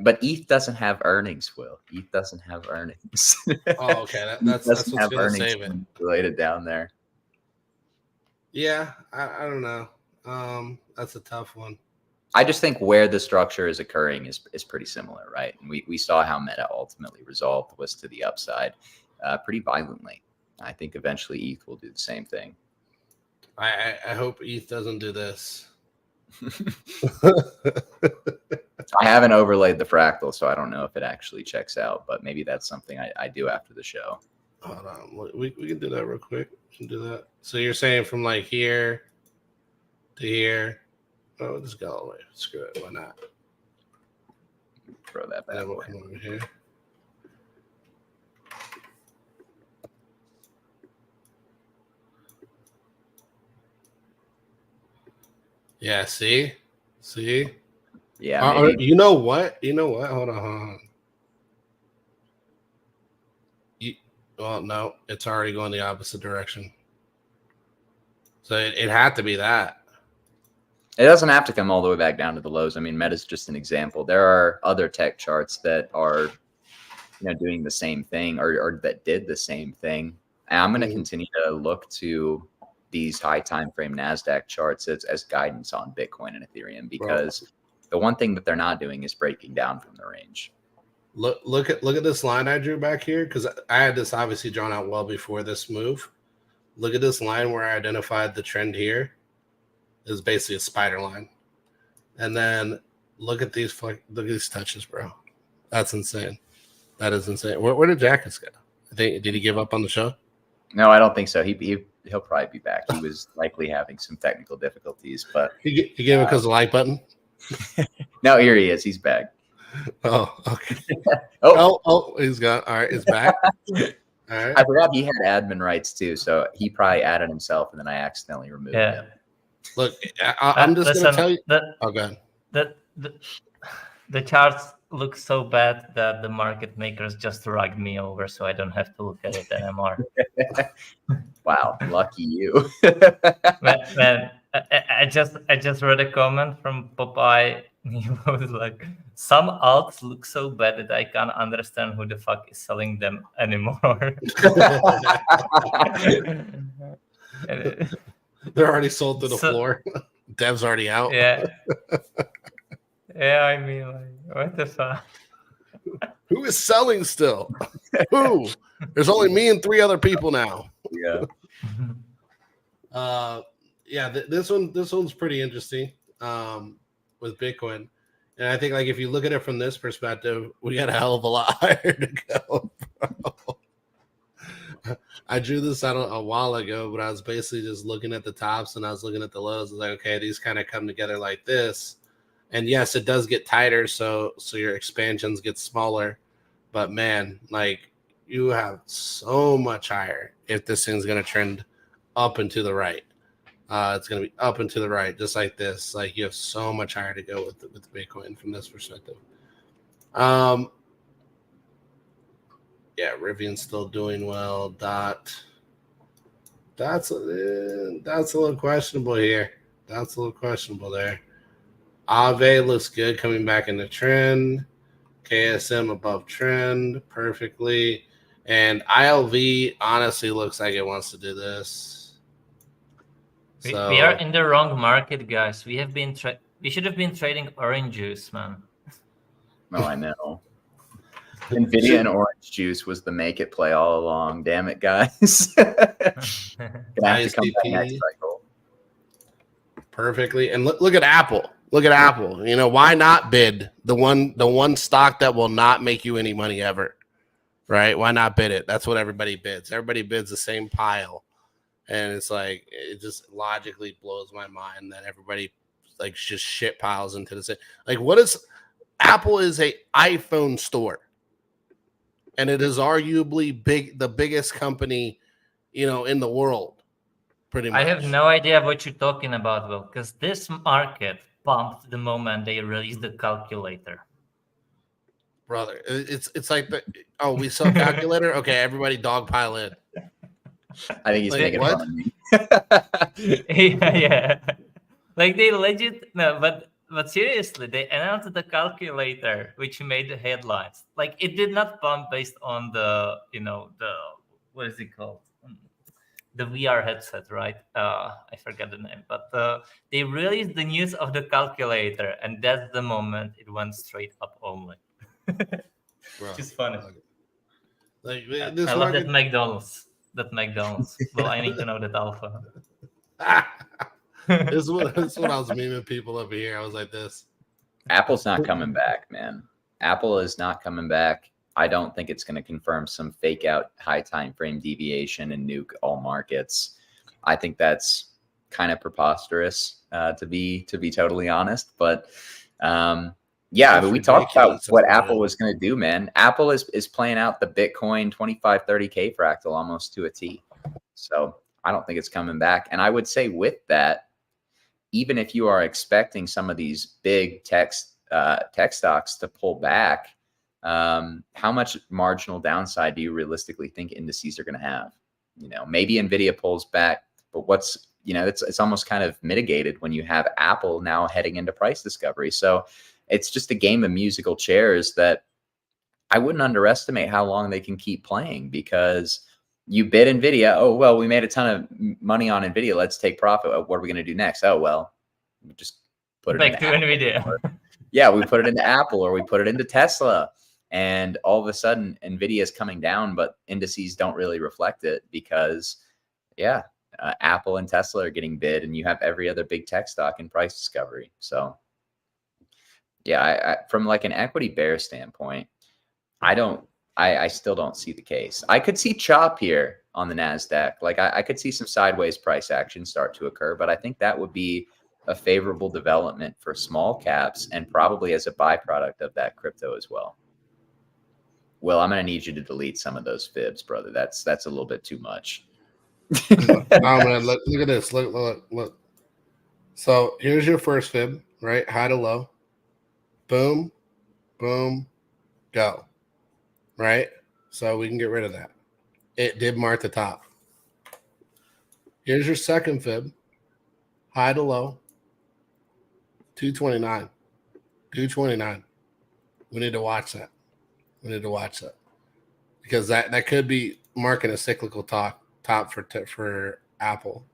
but ETH doesn't have earnings. Will ETH doesn't have earnings? Oh, okay. That's what's gonna save it. Related down there. Yeah, I don't know. That's a tough one. I just think where the structure is occurring is pretty similar, right? And we saw how Meta ultimately resolved was to the upside pretty violently. I think eventually ETH will do the same thing. I hope ETH doesn't do this. I haven't overlaid the fractal, so I don't know if it actually checks out, but maybe that's something I do after the show. Hold on. We can do that real quick. We can do that. So you're saying from like here to here. Oh, just go all the way. Screw it. Why not? Throw that back. Then we'll come over here. Yeah, see? Yeah. Maybe. You know what? Hold on. Well, no, it's already going the opposite direction. So it had to be that. It doesn't have to come all the way back down to the lows. I mean, Meta's just an example. There are other tech charts that are, doing the same thing or that did the same thing. And I'm going to continue to look to these high time frame NASDAQ charts as guidance on Bitcoin and Ethereum, because the one thing that they're not doing is breaking down from the range. Look at this line I drew back here, because I had this obviously drawn out well before this move. Look at this line where I identified the trend here. Is basically a spider line. And then look at these touches, bro. That's insane. That is insane. Where did Jackus go? Did he give up on the show? No, I don't think so. He'll probably be back. He was likely having some technical difficulties, but he gave it because of the like button. No, here he is. He's back. Oh, okay. Oh, he's gone. All right, he's back. All right. I forgot he had admin rights too, so he probably added himself, and then I accidentally removed him. Look, I'm just going to tell you. Go ahead. The charts look so bad that the market makers just rugged me over, so I don't have to look at it anymore. Wow, lucky you. man, I just read a comment from Popeye. He was like, "Some alts look so bad that I can't understand who the fuck is selling them anymore." They're already sold to the floor. Dev's already out. Yeah. Yeah, I mean, like, what the fuck? Who is selling still? Who? There's only me and 3 other people now. Yeah. This one's pretty interesting with Bitcoin. And I think, like, if you look at it from this perspective, we got a hell of a lot higher to go, bro. I drew this out a while ago, but I was basically just looking at the tops and I was looking at the lows. I was like, okay, these kind of come together like this. And yes, it does get tighter, so your expansions get smaller. But man, like, you have so much higher if this thing's gonna trend up and to the right. It's gonna be up and to the right, just like this. Like, you have so much higher to go with Bitcoin from this perspective. Yeah, Rivian's still doing well. That's a little questionable here. That's a little questionable there. Aave looks good coming back in the trend. KSM above trend perfectly. And ILV honestly looks like it wants to do this. We are in the wrong market, guys. We should have been trading orange juice, man. Oh, I know. NVIDIA and orange juice was the make it play all along. Damn it, guys. Gonna have to come back next cycle. Perfectly. And look at Apple. Look at Apple. You know, why not bid the one stock that will not make you any money ever? Right? Why not bid it? That's what everybody bids. Everybody bids the same pile. And it's like, it just logically blows my mind that everybody like just shit piles into the same. Like, Apple is a iPhone store. And it is arguably the biggest company, in the world. Pretty much. I have no idea what you're talking about, Will, because this market pumped the moment they released the calculator. Brother, it's like we sell calculator. Okay, everybody dogpile in. I think he's making fun of me. Yeah. Like, they legit but seriously, they announced the calculator, which made the headlines. Like, it did not pump based on the what is it called? The VR headset, right? I forgot the name, but they released the news of the calculator, and that's the moment it went straight up only. Which is funny. Like, I love that McDonald's. Well, I need to know that alpha. This is what I was memeing people over here. I was like this. Apple's not coming back, man. Apple is not coming back. I don't think it's going to confirm some fake out high time frame deviation and nuke all markets. I think that's kind of preposterous, to be totally honest. But yeah, I mean, we talked about what Apple was going to do, man. Apple is playing out the Bitcoin 25, 30K fractal almost to a T. So I don't think it's coming back. And I would say with that, even if you are expecting some of these big tech stocks to pull back, how much marginal downside do you realistically think indices are going to have? You know, maybe Nvidia pulls back, but what's, you know, it's almost kind of mitigated when you have Apple now heading into price discovery. So it's just a game of musical chairs that I wouldn't underestimate how long they can keep playing, because you bid Nvidia. Oh, well, we made a ton of money on Nvidia. Let's take profit. What are we going to do next? Oh, well, we just put it back to Nvidia. Yeah, we put it into Apple, or we put it into Tesla. And all of a sudden, Nvidia is coming down, but indices don't really reflect it because, yeah, Apple and Tesla are getting bid, and you have every other big tech stock in price discovery. So, yeah, from like an equity bear standpoint, I still don't see the case. I could see chop here on the NASDAQ. Like I could see some sideways price action start to occur, but I think that would be a favorable development for small caps and probably as a byproduct of that crypto as well. Will, I'm going to need you to delete some of those fibs, brother. That's a little bit too much. Man, look at this. Look. So here's your first fib, right? High to low. Boom, boom, go. Right? So we can get rid of that. It did mark the top. Here's your second fib. High to low. 229. 229. We need to watch that. Because that could be marking a cyclical top for Apple.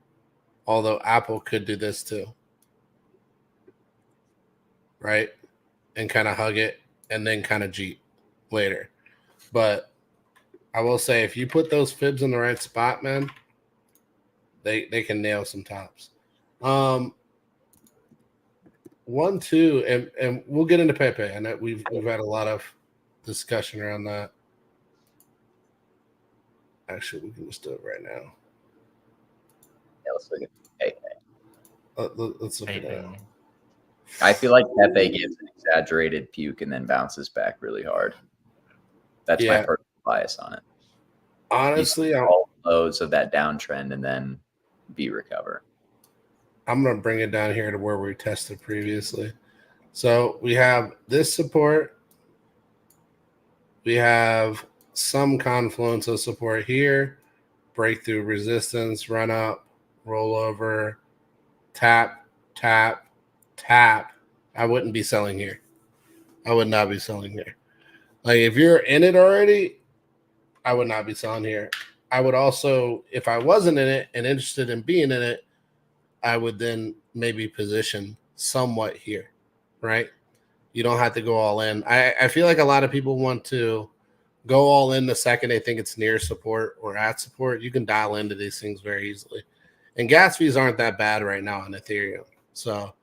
Although Apple could do this too. Right? And kind of hug it and then kind of jeep later. But I will say, if you put those fibs in the right spot, man, they can nail some tops. 1, 2, and we'll get into Pepe. I know we've had a lot of discussion around that. Actually, we can just do it right now. Yeah, let's look at Pepe. Let's look at it now. I feel like Pepe gives an exaggerated puke and then bounces back really hard. That's my personal bias on it. Honestly, all lows of that downtrend and then recover. I'm going to bring it down here to where we tested previously. So we have this support. We have some confluence of support here. Breakthrough resistance, run up, roll over, tap, tap, tap. I wouldn't be selling here. I would not be selling here. Like, if you're in it already, I would not be selling here. I would also, if I wasn't in it and interested in being in it, I would then maybe position somewhat here, right? You don't have to go all in. I feel like a lot of people want to go all in the second they think it's near support or at support. You can dial into these things very easily. And gas fees aren't that bad right now on Ethereum. So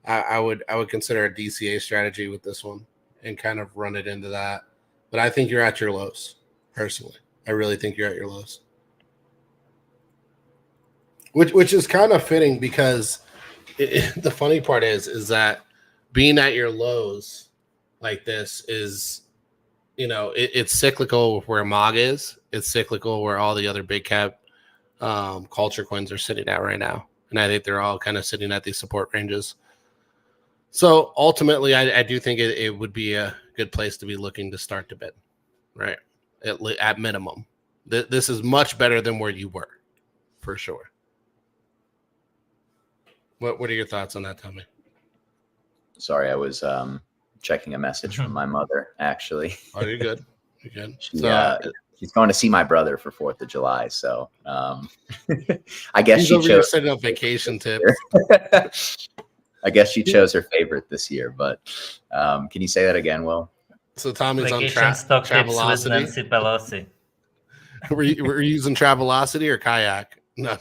I would consider a DCA strategy with this one and kind of run it into that. But I think you're at your lows, personally. I really think you're at your lows. Which is kind of fitting, because the funny part is that being at your lows like this is, you know, it's cyclical where MOG is. It's cyclical where all the other big cap culture coins are sitting at right now. And I think they're all kind of sitting at these support ranges. So ultimately, I do think it would be a good place to be looking to start to bid, right? At minimum. This is much better than where you were, for sure. What are your thoughts on that, Tommy? Sorry, I was checking a message from my mother, actually. Oh, you're good. You're good. She's going to see my brother for 4th of July, so I guess she chose setting up vacation tips. I guess she chose her favorite this year, but can you say that again, Will? So Tommy's vacation on stock tips with Nancy Pelosi. Were you using Travelocity or kayak? No.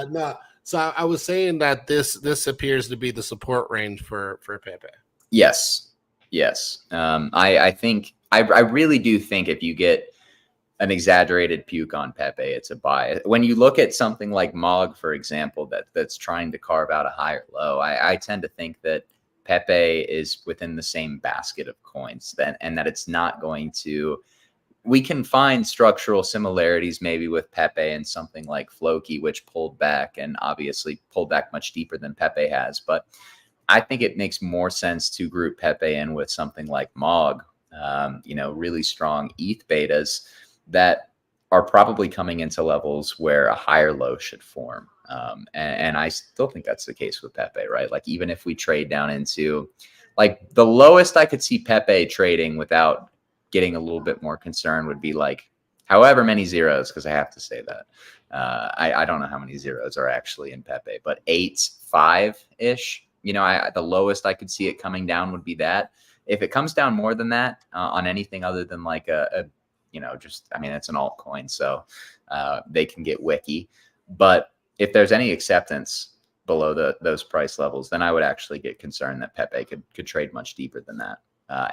No. So I was saying that this appears to be the support range for Pepe. Yes. Yes. I think I really do think if you get an exaggerated puke on Pepe, it's a buy. When you look at something like Mog, for example, that's trying to carve out a higher low, I tend to think that Pepe is within the same basket of coins, and that it's not going to. We can find structural similarities maybe with Pepe and something like Floki, which pulled back and obviously pulled back much deeper than Pepe has. But I think it makes more sense to group Pepe in with something like Mog, really strong ETH betas that are probably coming into levels where a higher low should form. And I still think that's the case with Pepe, right? Like even if we trade down into like the lowest I could see Pepe trading without getting a little bit more concerned would be like however many zeros, because I have to say that. I don't know how many zeros are actually in Pepe, but 8.5-ish. The lowest I could see it coming down would be that. If it comes down more than that on anything other than like it's an altcoin, so they can get wicky. But if there's any acceptance below those price levels, then I would actually get concerned that Pepe could trade much deeper than that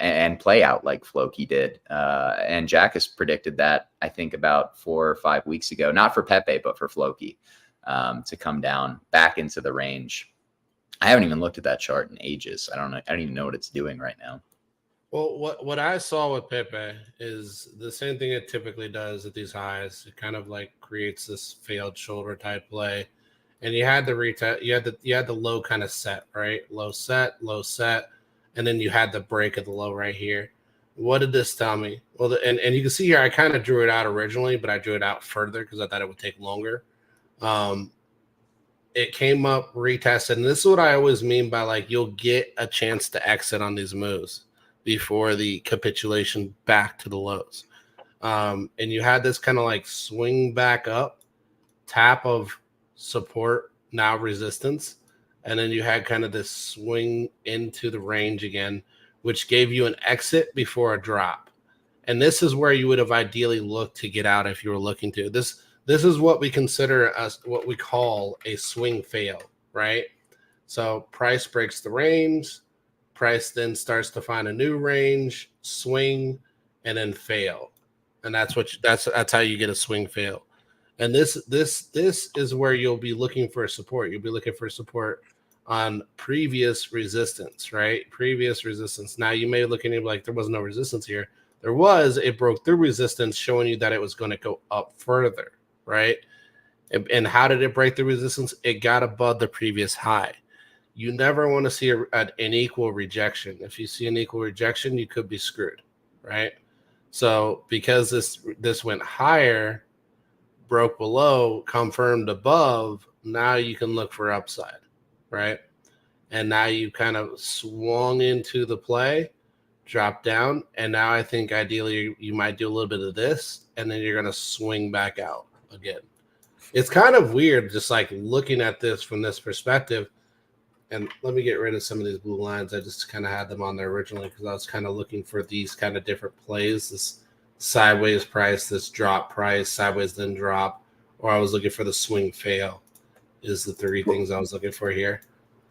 and play out like Floki did. And Jack has predicted that, I think, about 4 or 5 weeks ago, not for Pepe, but for Floki to come down back into the range. I haven't even looked at that chart in ages. I don't even know what it's doing right now. Well, what I saw with Pepe is the same thing it typically does at these highs. It kind of like creates this failed shoulder type play, and you had the retest, you had the low kind of set, right? Low set, and then you had the break of the low right here. What did this tell me? Well, and you can see here I kind of drew it out originally, but I drew it out further because I thought it would take longer. It came up, retested, and this is what I always mean by like you'll get a chance to exit on these moves before the capitulation back to the lows. And you had this kind of like swing back up, tap of support, now resistance. And then you had kind of this swing into the range again, which gave you an exit before a drop. And this is where you would have ideally looked to get out if you were looking to. This is what we consider what we call a swing fail, right? So price breaks the range. Price then starts to find a new range, swing, and then fail, and that's how you get a swing fail. And this is where you'll be looking for support. You'll be looking for support on previous resistance, right? Previous resistance. Now you may look at it like there was no resistance here. There was. It broke through resistance, showing you that it was going to go up further, right? And how did it break the resistance? It got above the previous high. You never want to see an equal rejection. If you see an equal rejection, you could be screwed, right? So because this went higher, broke below, confirmed above, now you can look for upside, right? And now you kind of swung into the play, dropped down, and now I think ideally you might do a little bit of this, and then you're going to swing back out again. It's kind of weird just like looking at this from this perspective. And let me get rid of some of these blue lines. I just kind of had them on there originally because I was kind of looking for these kind of different plays, this sideways price, this drop price, sideways then drop, or I was looking for the swing fail is the 3 things I was looking for here.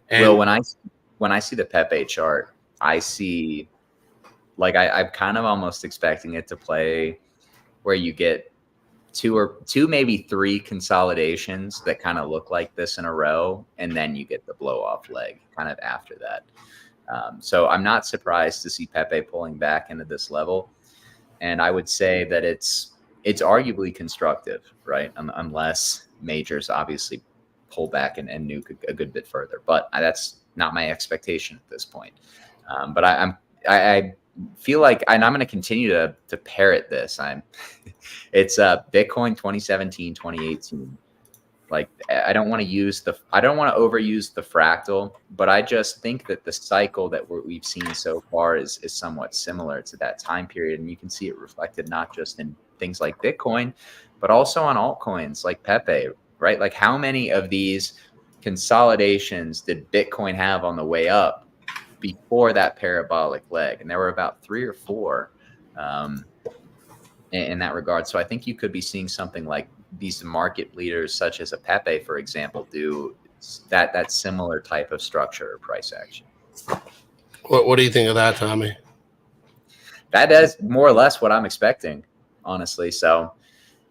And Will, when I see the Pepe chart, I see like I'm kind of almost expecting it to play where you get two, maybe 3 consolidations that kind of look like this in a row, and then you get the blow off leg kind of after that. So I'm not surprised to see Pepe pulling back into this level, and I would say that it's arguably constructive, right? Unless majors obviously pull back and nuke a good bit further, but that's not my expectation at this point. But I feel like, and I'm going to continue to parrot this. It's Bitcoin 2017, 2018. Like I don't want to overuse the fractal, but I just think that the cycle that we've seen so far is somewhat similar to that time period, and you can see it reflected not just in things like Bitcoin, but also on altcoins like Pepe, right? Like how many of these consolidations did Bitcoin have on the way up before that parabolic leg? And there were about 3 or 4 in that regard. So I think you could be seeing something like these market leaders, such as a Pepe, for example, do that similar type of structure or price action. What do you think of that, Tommy? That is more or less what I'm expecting, honestly. So,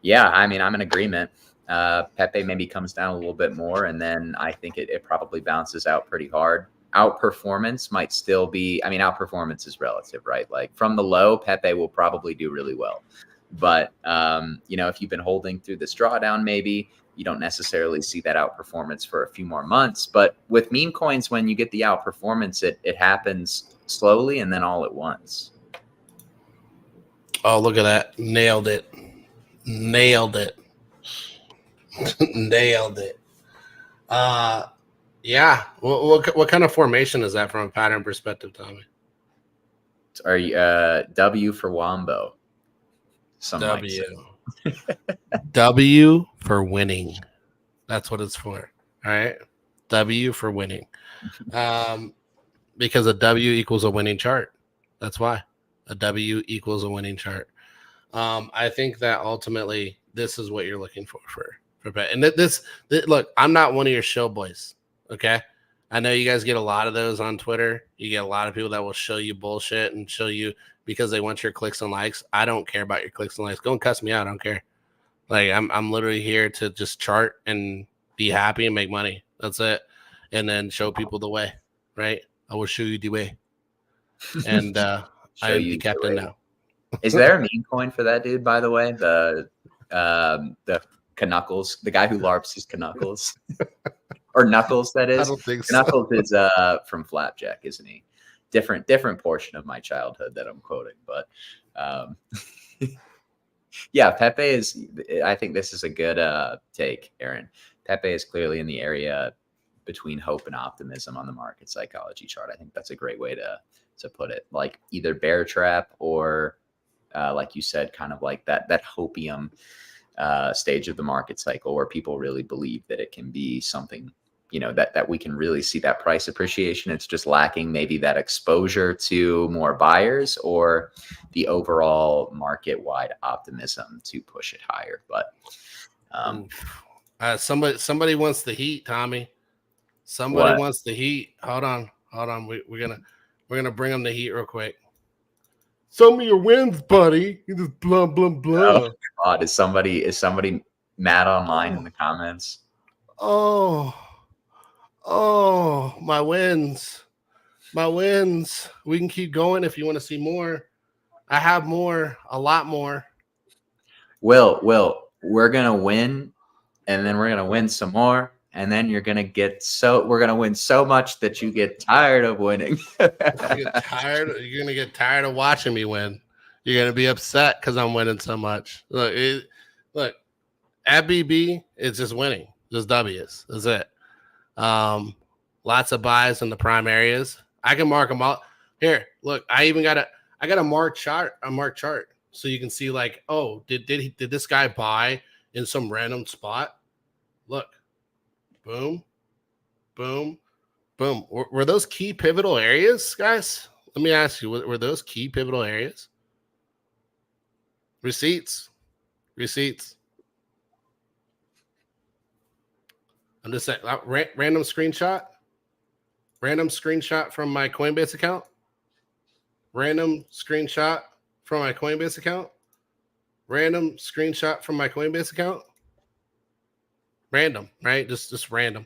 yeah, I mean, I'm in agreement. Pepe maybe comes down a little bit more, and then I think it probably bounces out pretty hard. Outperformance might still be, I mean, outperformance is relative, right? Like from the low, Pepe will probably do really well. But, you know, if you've been holding through this drawdown, maybe you don't necessarily see that outperformance for a few more months. But with meme coins, when you get the outperformance, it happens slowly and then all at once. Oh, look at that. Nailed it. Nailed it. Nailed it. Yeah. What kind of formation is that from a pattern perspective, Tommy? Are you W for Wombo? Some W. W for winning. That's what it's for. All right. W for winning. Because a W equals a winning chart. That's why. A W equals a winning chart. I think that ultimately this is what you're looking for. And this look, I'm not one of your show boys. Okay. I know you guys get a lot of those on Twitter. You get a lot of people that will show you bullshit and show you because they want your clicks and likes. I don't care about your clicks and likes. Go and cuss me out. I don't care. Like I'm literally here to just chart and be happy and make money. That's it. And then show people the way, right? I will show you the way. And I am the captain now. Is there a meme coin for that dude, by the way? The Knuckles, the guy who LARPs his Knuckles. Or Knuckles, that is. I don't think so. Knuckles is from Flapjack, isn't he? Different portion of my childhood that I'm quoting, but yeah, Pepe is. I think this is a good take, Aaron. Pepe is clearly in the area between hope and optimism on the market psychology chart. I think that's a great way to put it. Like either bear trap or, like you said, kind of like that hopium stage of the market cycle where people really believe that it can be something, you know, that we can really see that price appreciation. It's just lacking maybe that exposure to more buyers or the overall market-wide optimism to push it higher. But somebody wants the heat, Tommy. Somebody wants the heat. Hold on. We're gonna bring them the heat real quick. Show me your wins, buddy. You just blah blah blah. Oh God, is somebody mad online in the comments? Oh, my wins. We can keep going if you want to see more. I have more, a lot more. Will, we're gonna win, and then we're gonna win some more, and then we're gonna win so much that you get tired of winning. You're gonna get tired of watching me win. You're gonna be upset because I'm winning so much. Look, at BB, it's just winning, just W's. That's it. Lots of buys in the prime areas. I can mark them all. Here, look, I got a mark chart, so you can see like, oh, did this guy buy in some random spot? Look, boom, boom, boom. Were those key pivotal areas, guys? Let me ask you, were those key pivotal areas? Receipts. I'm just saying, random screenshot from my Coinbase account. Random screenshot from my Coinbase account. Random, right? Just random.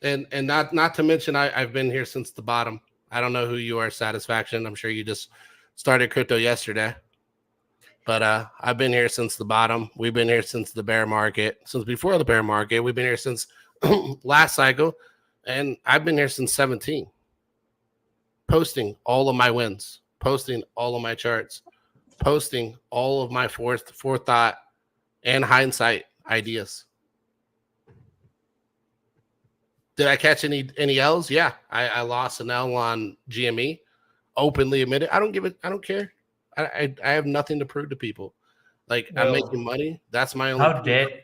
And not to mention, I've been here since the bottom. I don't know who you are, Satisfaction. I'm sure you just started crypto yesterday. But I've been here since the bottom. We've been here since the bear market, since before the bear market. We've been here since last cycle. And I've been here since 17. Posting all of my wins, posting all of my charts, posting all of my forethought and hindsight ideas. Did I catch any L's? Yeah, I lost an L on GME. Openly admitted. I don't care. I have nothing to prove to people. Like, well, I'm making money. That's my only.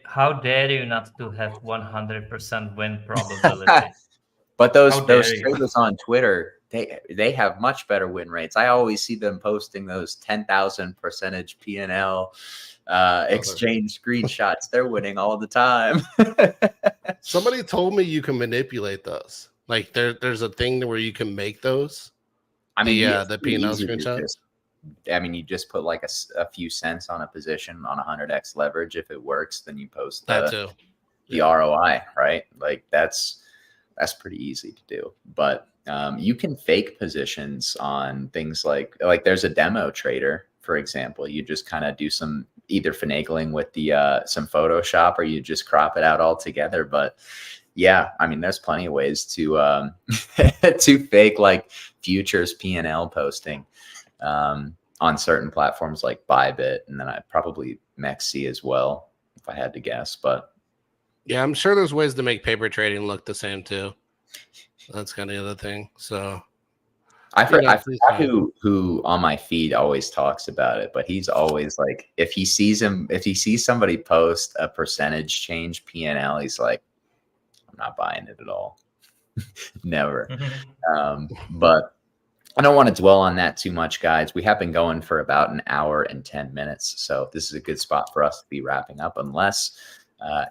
How dare you not to have 100% win probability? But those traders on Twitter, they have much better win rates. I always see them posting those 10,000% P&L exchange screenshots. They're winning all the time. Somebody told me you can manipulate those. Like there's a thing where you can make those. I mean, The P&L screenshot. You just put like a few cents on a position on 100x leverage. If it works, then you post That too. The ROI, right? Like that's pretty easy to do. But you can fake positions on things like there's a demo trader, for example. You just kind of do some either finagling with the some Photoshop, or you just crop it out altogether. But yeah, I mean, there's plenty of ways to to fake like futures P&L posting on certain platforms like Bybit, and then I probably Mexi as well, if I had to guess. But yeah, I'm sure there's ways to make paper trading look the same too. That's kind of the other thing. So I forgot who on my feed always talks about it, but he's always like, if he sees somebody post a percentage change P&L, he's like, I'm not buying it at all. Never. But I don't want to dwell on that too much, guys. We have been going for about an hour and 10 minutes. So this is a good spot for us to be wrapping up, unless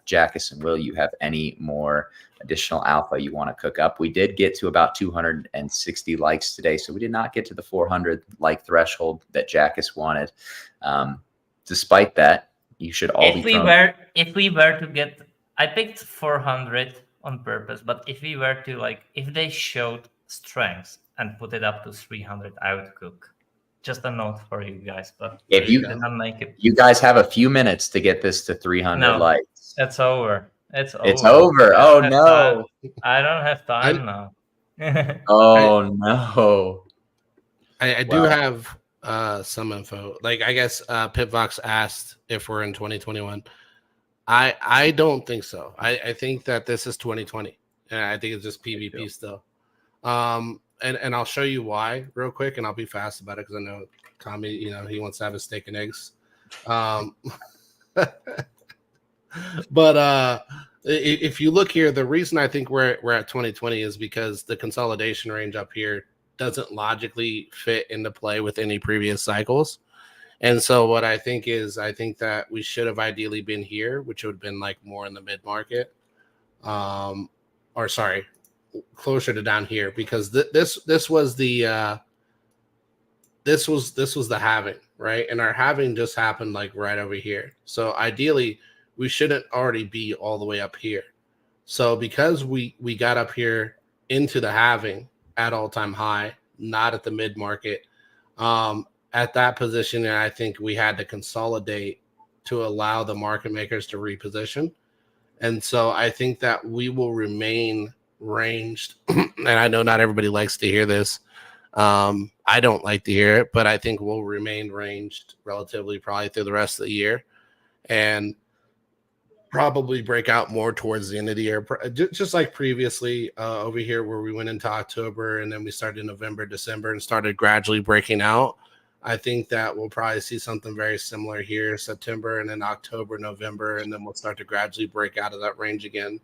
Jackus and Will, you have any more additional alpha you want to cook up. We did get to about 260 likes today, so we did not get to the 400 like threshold that Jackus wanted. Despite that, you should all if we were to get, I picked 400 on purpose, but if we were to if they showed strengths and put it up to 300, I would cook. Just a note for you guys. But if you didn't make it, you guys have a few minutes to get this to 300 likes. It's over. It's over. Oh no! I don't have time now. Oh no! I do have some info. Like, I guess Pitvox asked if we're in 2021. I don't think so. I think that this is 2020, and I think it's just PvP still. And I'll show you why real quick, and I'll be fast about it because I know Tommy, he wants to have his steak and eggs. But if you look here, the reason I think we're at 2020 is because the consolidation range up here doesn't logically fit into play with any previous cycles. And so what I think that we should have ideally been here, which would have been like more in the mid market, or sorry, closer to down here, because this was the this was the halving, right? And our halving just happened like right over here. So ideally, we shouldn't already be all the way up here. So because we got up here into the halving at all-time high, not at the mid market, at that position, and I think we had to consolidate to allow the market makers to reposition. And so I think that we will remain ranged. And I know not everybody likes to hear this. I don't like to hear it, but I think we'll remain ranged relatively probably through the rest of the year, and probably break out more towards the end of the year, just like previously over here, where we went into October and then we started in November, December, and started gradually breaking out. I think that we'll probably see something very similar here, September, and then October, November, and then we'll start to gradually break out of that range again,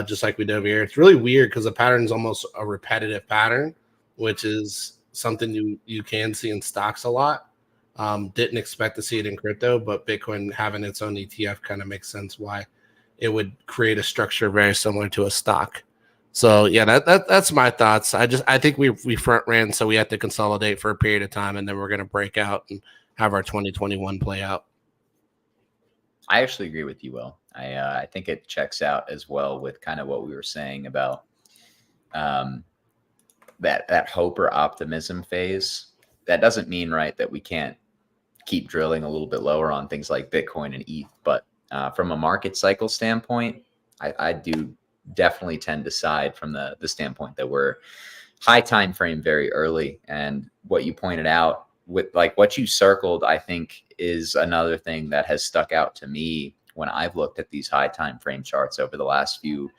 just like we did over here. It's really weird because the pattern is almost a repetitive pattern, which is something you can see in stocks a lot. Didn't expect to see it in crypto, but Bitcoin having its own ETF kind of makes sense why it would create a structure very similar to a stock. So yeah, that's my thoughts. I think we front ran, so we had to consolidate for a period of time, and then we're going to break out and have our 2021 play out. I actually agree with you, Will. I think it checks out as well with kind of what we were saying about that hope or optimism phase. That doesn't mean, right, that we can't keep drilling a little bit lower on things like Bitcoin and ETH, but from a market cycle standpoint, I do definitely tend to side from the standpoint that we're high time frame very early. And what you pointed out with like what you circled, I think is another thing that has stuck out to me when I've looked at these high time frame charts over the last few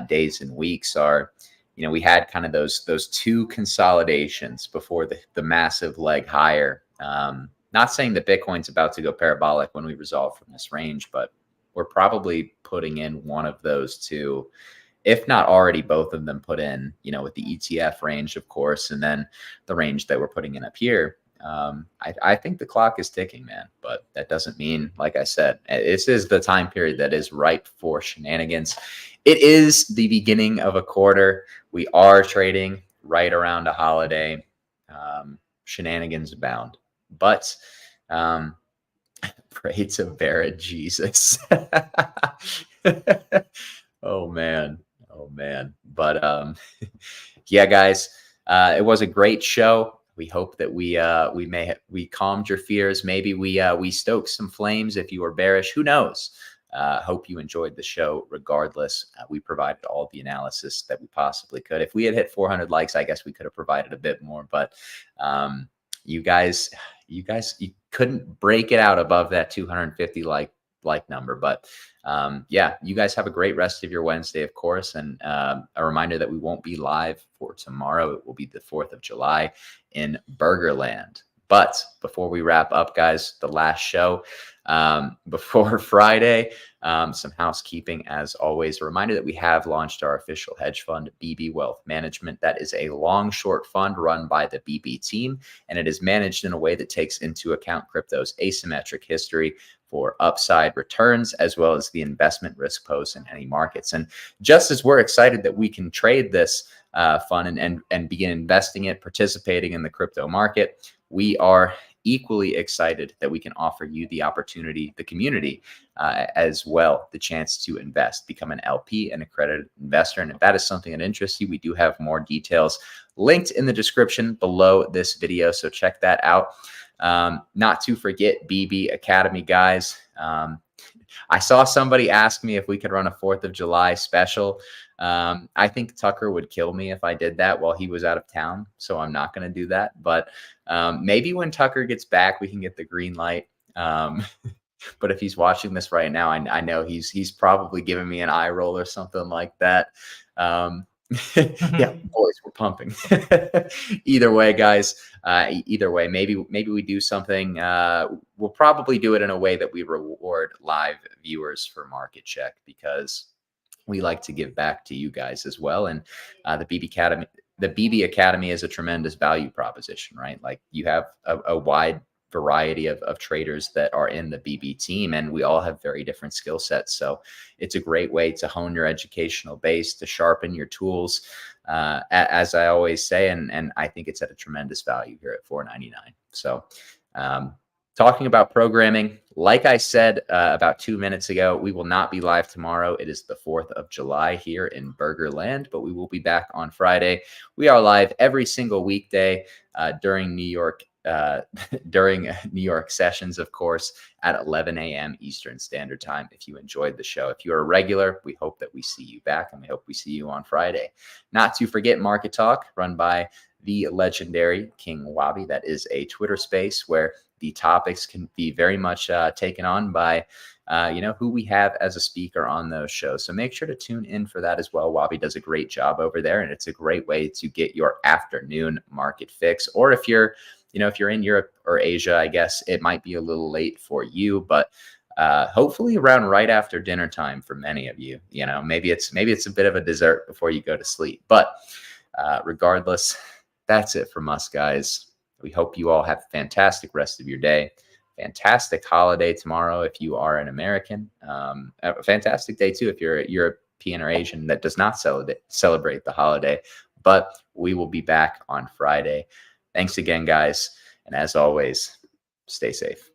days and weeks are, we had kind of those two consolidations before the massive leg higher. Not saying that Bitcoin's about to go parabolic when we resolve from this range, but we're probably putting in one of those two, if not already both of them put in, with the ETF range, of course, and then the range that we're putting in up here. I think the clock is ticking, man, but that doesn't mean, like I said, this is the time period that is ripe for shenanigans. it is the beginning of a quarter. We are trading right around a holiday. Shenanigans abound, but pray to bear Jesus. Oh man. But yeah, guys, it was a great show. We hope that we calmed your fears. Maybe we stoked some flames if you were bearish. Who knows? Hope you enjoyed the show. Regardless, we provided all the analysis that we possibly could. If we had hit 400 likes, I guess we could have provided a bit more. But you guys, you couldn't break it out above that 250 like number. But yeah, you guys have a great rest of your Wednesday, of course. And a reminder that we won't be live for tomorrow. It will be the 4th of July in Burgerland. But before we wrap up, guys, the last show before Friday, some housekeeping as always. A reminder that we have launched our official hedge fund, BB Wealth Management. That is a long short fund run by the BB team, and it is managed in a way that takes into account crypto's asymmetric history for upside returns, as well as the investment risk posed in any markets. And just as we're excited that we can trade this fund and begin investing it, participating in the crypto market, we are equally excited that we can offer you the opportunity, the community, as well, the chance to invest, become an LP, an accredited investor. And if that is something that interests you, we do have more details linked in the description below this video. So check that out. Not to forget BB Academy, guys. I saw somebody ask me if we could run a 4th of July special. I think Tucker would kill me if I did that while he was out of town. So I'm not going to do that. But maybe when Tucker gets back, we can get the green light. But if he's watching this right now, I know he's probably giving me an eye roll or something like that. Yeah, boys, we're pumping. Either way, guys, either way, maybe we do something. We'll probably do it in a way that we reward live viewers for Market Check, because we like to give back to you guys as well. And the BB Academy is a tremendous value proposition, right? Like, you have a wide variety of traders that are in the BB team, and we all have very different skill sets. So it's a great way to hone your educational base, to sharpen your tools, as I always say, and I think it's at a tremendous value here at $4.99. So talking about programming, like I said about 2 minutes ago, we will not be live tomorrow. It is the 4th of July here in Burgerland, but we will be back on Friday. We are live every single weekday during New York sessions, of course, at 11 a.m. Eastern Standard Time. If you enjoyed the show, if you're a regular, we hope that we see you back, and we hope we see you on Friday. Not to forget Market Talk, run by the legendary King Wabi. That is a Twitter space where the topics can be very much taken on by who we have as a speaker on those shows. So make sure to tune in for that as well. Wabi does a great job over there, and it's a great way to get your afternoon market fix. Or if you're in Europe or Asia, I guess it might be a little late for you, but hopefully around right after dinner time for many of you. Maybe it's a bit of a dessert before you go to sleep. But regardless, that's it from us, guys. We hope you all have a fantastic rest of your day. Fantastic holiday tomorrow if you are an American. A fantastic day too if you're a European or Asian that does not celebrate the holiday. But we will be back on Friday. Thanks again, guys. And as always, stay safe.